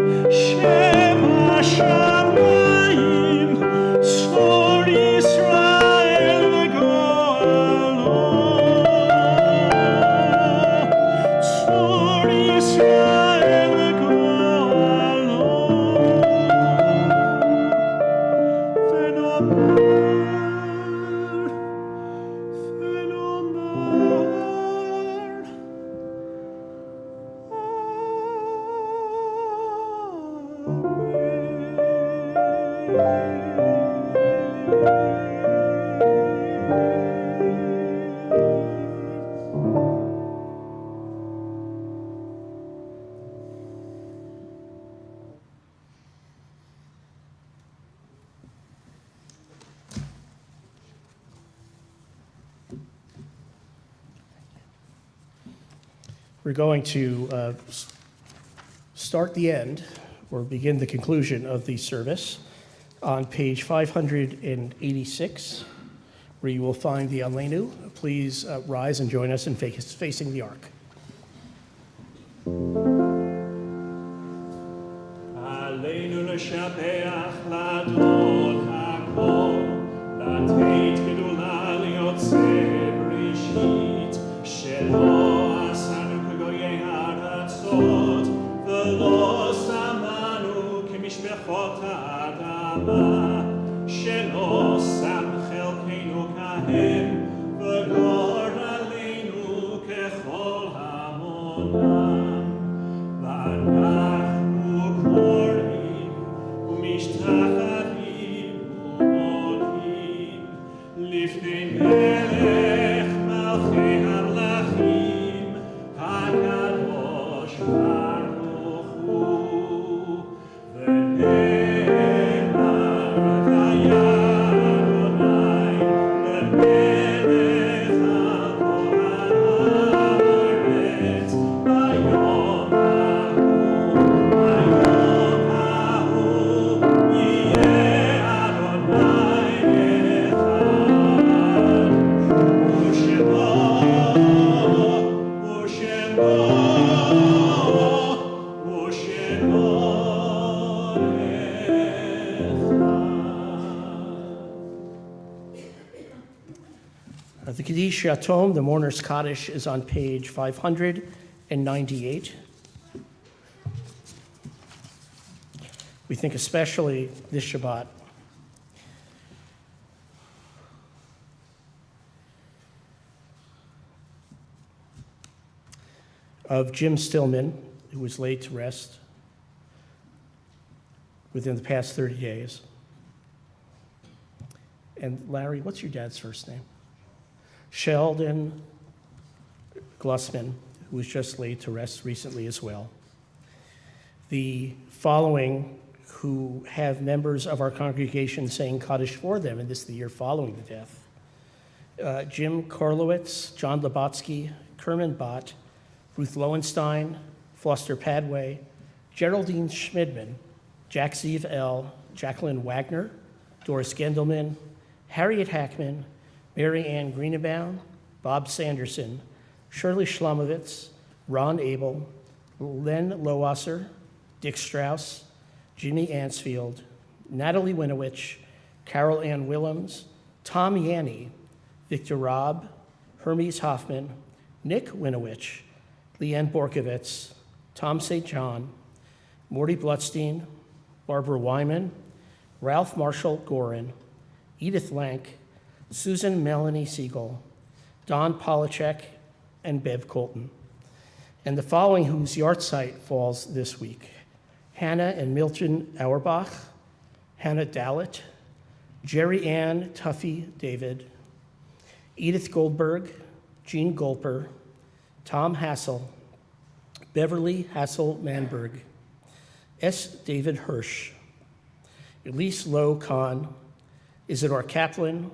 שבשמיים, צור ישראל וגואלו. צור ישראל וגואלו. ונאמר, We're going to start the end, or begin the conclusion of the service on page 586, where you will find the Aleinu. Please rise and join us in facing the ark. עלינו לשבח לאדון הכל, לתת גדולה ליוצא בראשית, שלא עשנו כגויי הארצות, ולא שמענו כמשפחות האדמה, שלא שם חלקנו כהם, וגורלנו ככל המונם. ואנחנו קוראים ומשתחווים ומודים לפני מלך מלכי המלכים, הקדוש ברוך הוא. ונאמר והיה אדוני למלך על כל הארץ, ביום ההוא יהיה אדוני אחד, The Kaddish Yatom, the Mourner's Kaddish, is on page 598. We think especially this Shabbat of Jim Stillman, who was laid to rest within the past 30 days. And Larry, what's your dad's first name? Sheldon Glussman, who was just laid to rest recently as well. The following who have members of our congregation saying Kaddish for them, and this is the year following the death. Jim Korlowitz, John Labotsky, Kerman Bott, Ruth Lowenstein, Foster Padway, Geraldine Schmidman, Jack Zeev L., Jacqueline Wagner, Doris Gendelman, Harriet Hackman, Mary Ann Greenebaum, Bob Sanderson, Shirley Schlomovitz, Ron Abel, Len Lowasser, Dick Strauss, Jimmy Ansfield, Natalie Winowich, Carol Ann Willems, Tom Yanni, Victor Robb, Hermes Hoffman, Nick Winowich, Leanne Borkovitz, Tom St. John, Morty Blutstein, Barbara Wyman, Ralph Marshall Gorin, Edith Lank, Susan Melanie Siegel, Don Polachek, and Bev Colton. And the following whose yahrzeit falls this week: Hannah and Milton Auerbach, Hannah Dallett, Jerry Ann Tuffy David, Edith Goldberg, Jean Golper, Tom Hassel, Beverly Hassel Manberg, S. David Hirsch, Elise Lowe Kahn, Isidore Kaplan,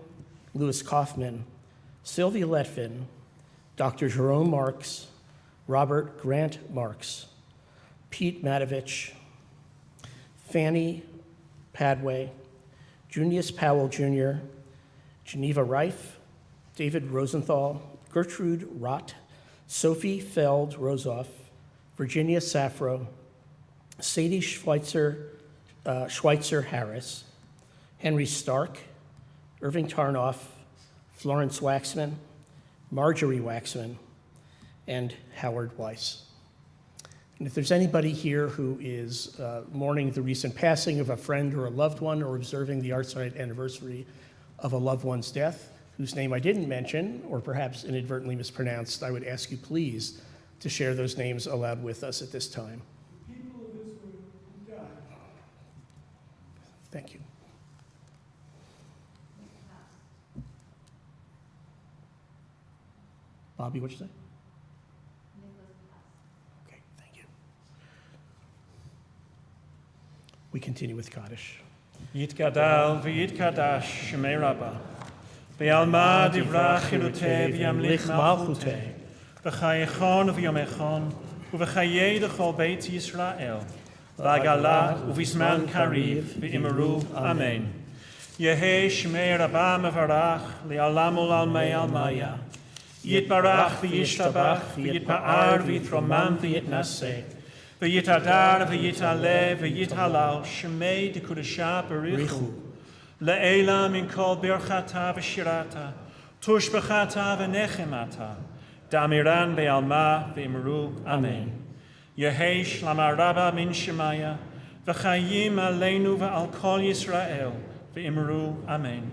Louis Kaufman, Sylvia Letvin, Dr. Jerome Marks, Robert Grant Marks, Pete Matovich, Fanny Padway, Junius Powell Jr., Geneva Reif, David Rosenthal, Gertrude Rott, Sophie Feld Rosoff, Virginia Safro, Sadie Schweitzer Harris, Henry Stark, Irving Tarnoff, Florence Waxman, Marjorie Waxman, and Howard Weiss. And if there's anybody here who is mourning the recent passing of a friend or a loved one, or observing the yahrzeit anniversary of a loved one's death, whose name I didn't mention, or perhaps inadvertently mispronounced, I would ask you please to share those names aloud with us at this time. People of Israel who died. Thank you. Bobby, what'd you say? Okay, thank you. We continue with Kaddish. Yitgadal v'yitkadash shemei Rabbah, v'alma divrach chiluteh v'yamlich malchuteh, v'chayechon v'yomechon, u'v'chayei d'chol beit Yisrael, v'agala u'v'zman kariv v'imeru amen. Yehei shemei Rabbah mevarach li'alam u'lalmei almaya, Yitbarach v'yishtabach v'yitpa'ar v'yitroman v'yitnaseh, v'yitadar v'yitaleh v'yithalal shemei d'kudashah berichu, le'ela min kol birchata v'shirata, tushbechata v'nechemata, damiran be'alma v'imru amen. יהי שלמה רבה מן שמיה, וחיים עלינו ועל כל ישראל, ואמרו אמן.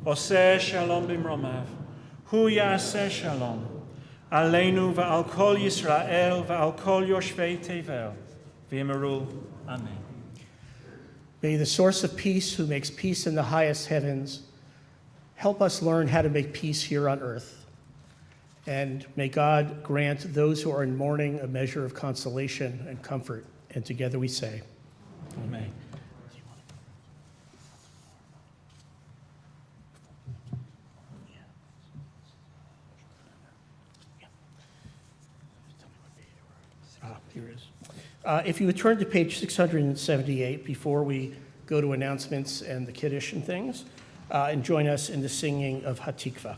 עושה שלום במרומיו, הוא יעשה שלום, עלינו ועל כל ישראל ועל כל יושבי תבל, ואמרו אמן. May the source of peace, who makes peace in the highest heavens, help us learn how to make peace here on earth. And may God grant those who are in mourning a measure of consolation and comfort. And together we say, Amen. Here it is. If you would turn to page 678 before we go to announcements and the Kiddush and things, and join us in the singing of Hatikva.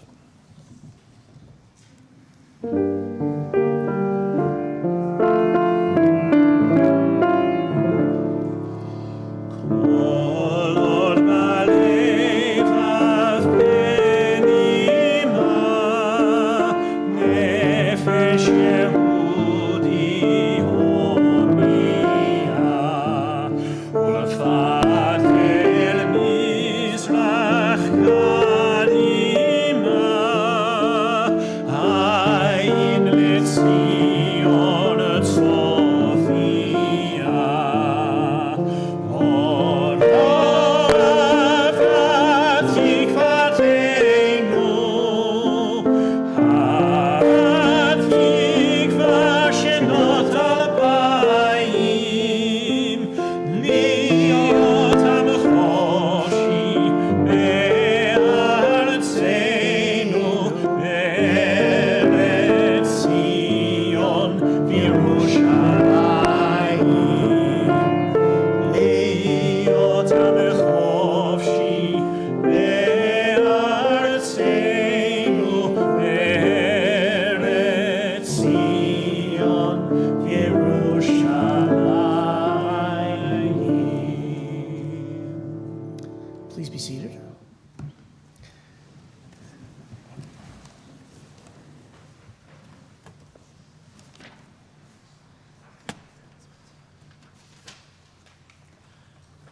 Please be seated.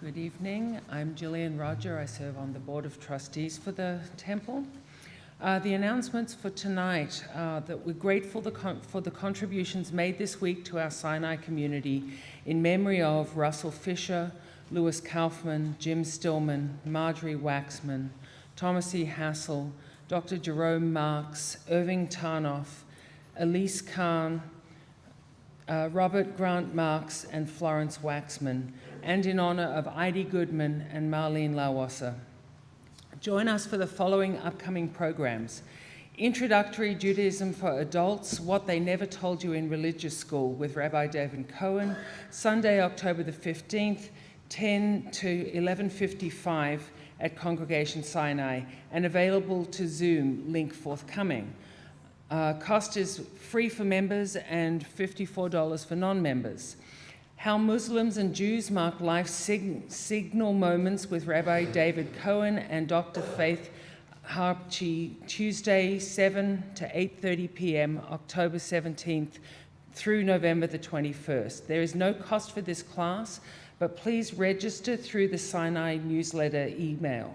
Good evening. I'm Gillian Roger. I serve on the Board of Trustees for the temple. The announcements for tonight are that we're grateful for the contributions made this week to our Sinai community in memory of Russell Fisher, Louis Kaufman, Jim Stillman, Marjorie Waxman, Thomas E. Hassel, Dr. Jerome Marks, Irving Tarnoff, Elise Kahn, Robert Grant Marks, and Florence Waxman, and in honor of Heidi Goodman and Marlene Lawassa. Join us for the following upcoming programs. Introductory Judaism for Adults, What They Never Told You in Religious School with Rabbi David Cohen, Sunday, October the 15th, 10 to 11:55 at Congregation Sinai, and available to Zoom, link forthcoming. Cost is free for members and $54 for non-members. How Muslims and Jews Mark Life's Signal Moments with Rabbi David Cohen and Dr. Faith Harpchi, Tuesday, 7 to 8:30 p.m., October 17th through November the 21st. There is no cost for this class, but please register through the Sinai newsletter email.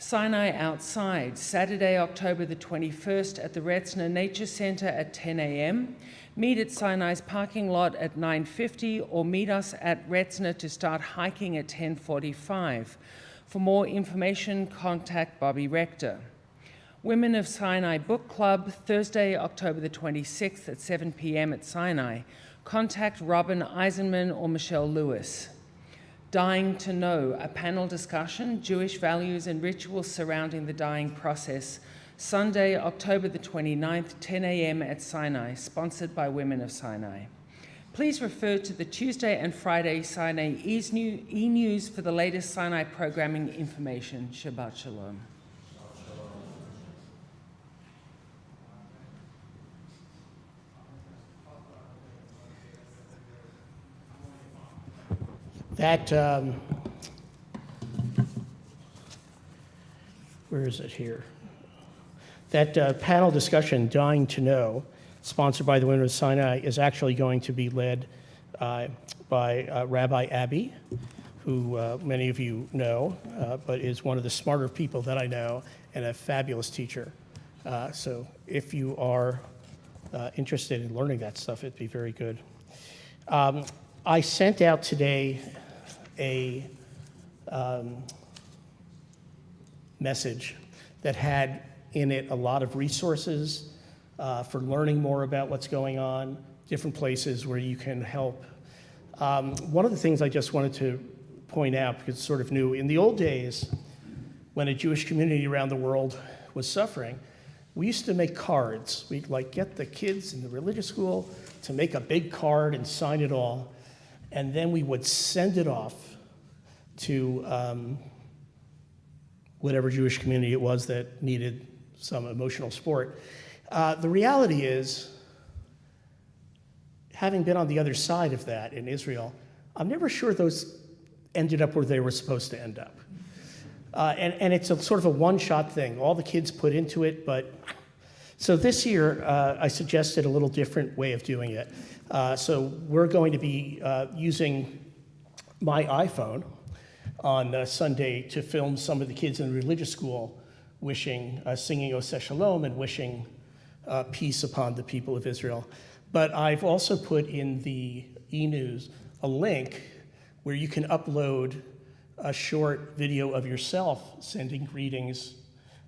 Sinai Outside, Saturday, October the 21st at the Retzner Nature Center at 10 a.m. Meet at Sinai's parking lot at 9:50 or meet us at Retzner to start hiking at 10:45. For more information, contact Bobby Rector. Women of Sinai Book Club, Thursday, October the 26th at 7 p.m. at Sinai. Contact Robin Eisenman or Michelle Lewis. Dying to Know, a panel discussion, Jewish values and rituals surrounding the dying process. Sunday, October the 29th, 10 a.m. at Sinai, sponsored by Women of Sinai. Please refer to the Tuesday and Friday Sinai e-news for the latest Sinai programming information. Shabbat Shalom. That, where is it here? That panel discussion, Dying to Know, sponsored by the Women of Sinai, is actually going to be led by Rabbi Abby, who many of you know, but is one of the smarter people that I know and a fabulous teacher. So if you are interested in learning that stuff, it'd be very good. I sent out today a message that had in it a lot of resources for learning more about what's going on, different places where you can help. One of the things I just wanted to point out, because it's sort of new, in the old days, when a Jewish community around the world was suffering, we used to make cards. We'd like get the kids in the religious school to make a big card and sign it all, and then we would send it off to whatever Jewish community it was that needed some emotional support. The reality is, having been on the other side of that in Israel, I'm never sure those ended up where they were supposed to end up. And it's a sort of a one-shot thing. All the kids put into it, but... So this year, I suggested a little different way of doing it. So we're going to be using my iPhone on Sunday to film some of the kids in the religious school wishing, singing Oseh Shalom and wishing peace upon the people of Israel. But I've also put in the e-news a link where you can upload a short video of yourself sending greetings.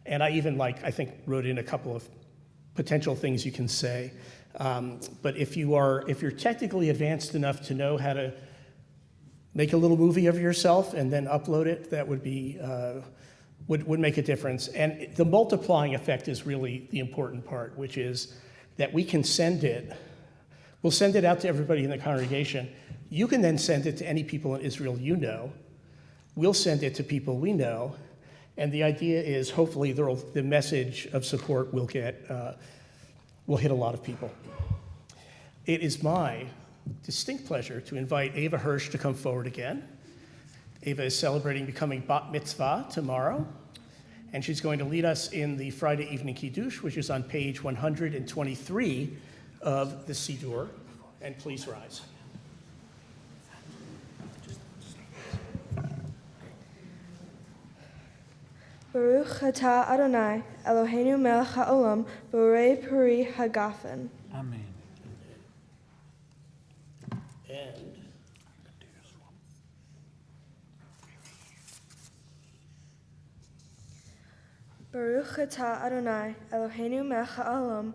And I even I think wrote in a couple of potential things you can say. But if you're technically advanced enough to know how to make a little movie of yourself and then upload it, that would be would make a difference. And the multiplying effect is really the important part, which is that we can send it. We'll send it out to everybody in the congregation. You can then send it to any people in Israel you know. We'll send it to people we know. And the idea is hopefully the message of support will hit a lot of people. It is my distinct pleasure to invite Ava Hirsch to come forward again. Ava is celebrating becoming bat mitzvah tomorrow, and she's going to lead us in the Friday evening Kiddush, which is on page 123 of the Siddur. And please rise. Baruch atah Adonai, Eloheinu melech haolam, borei peri hagafen. Amen. And Baruch atah Adonai, Eloheinu melech haolam,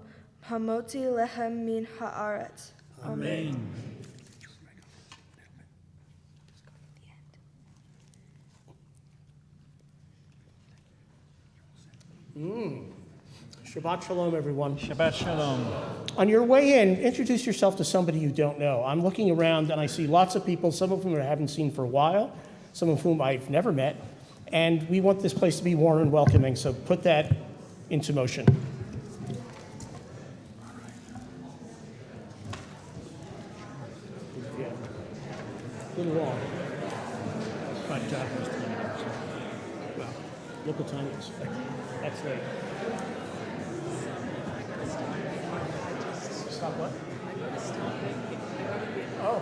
hamotzi lechem min haaretz. Amen. Shabbat Shalom, everyone. Shabbat Shalom. On your way in, introduce yourself to somebody you don't know. I'm looking around and I see lots of people, some of whom I haven't seen for a while, some of whom I've never met, and we want this place to be warm and welcoming, so put that into motion. Yeah. A little long. But, well, local time is, that's late. Stop what? Oh.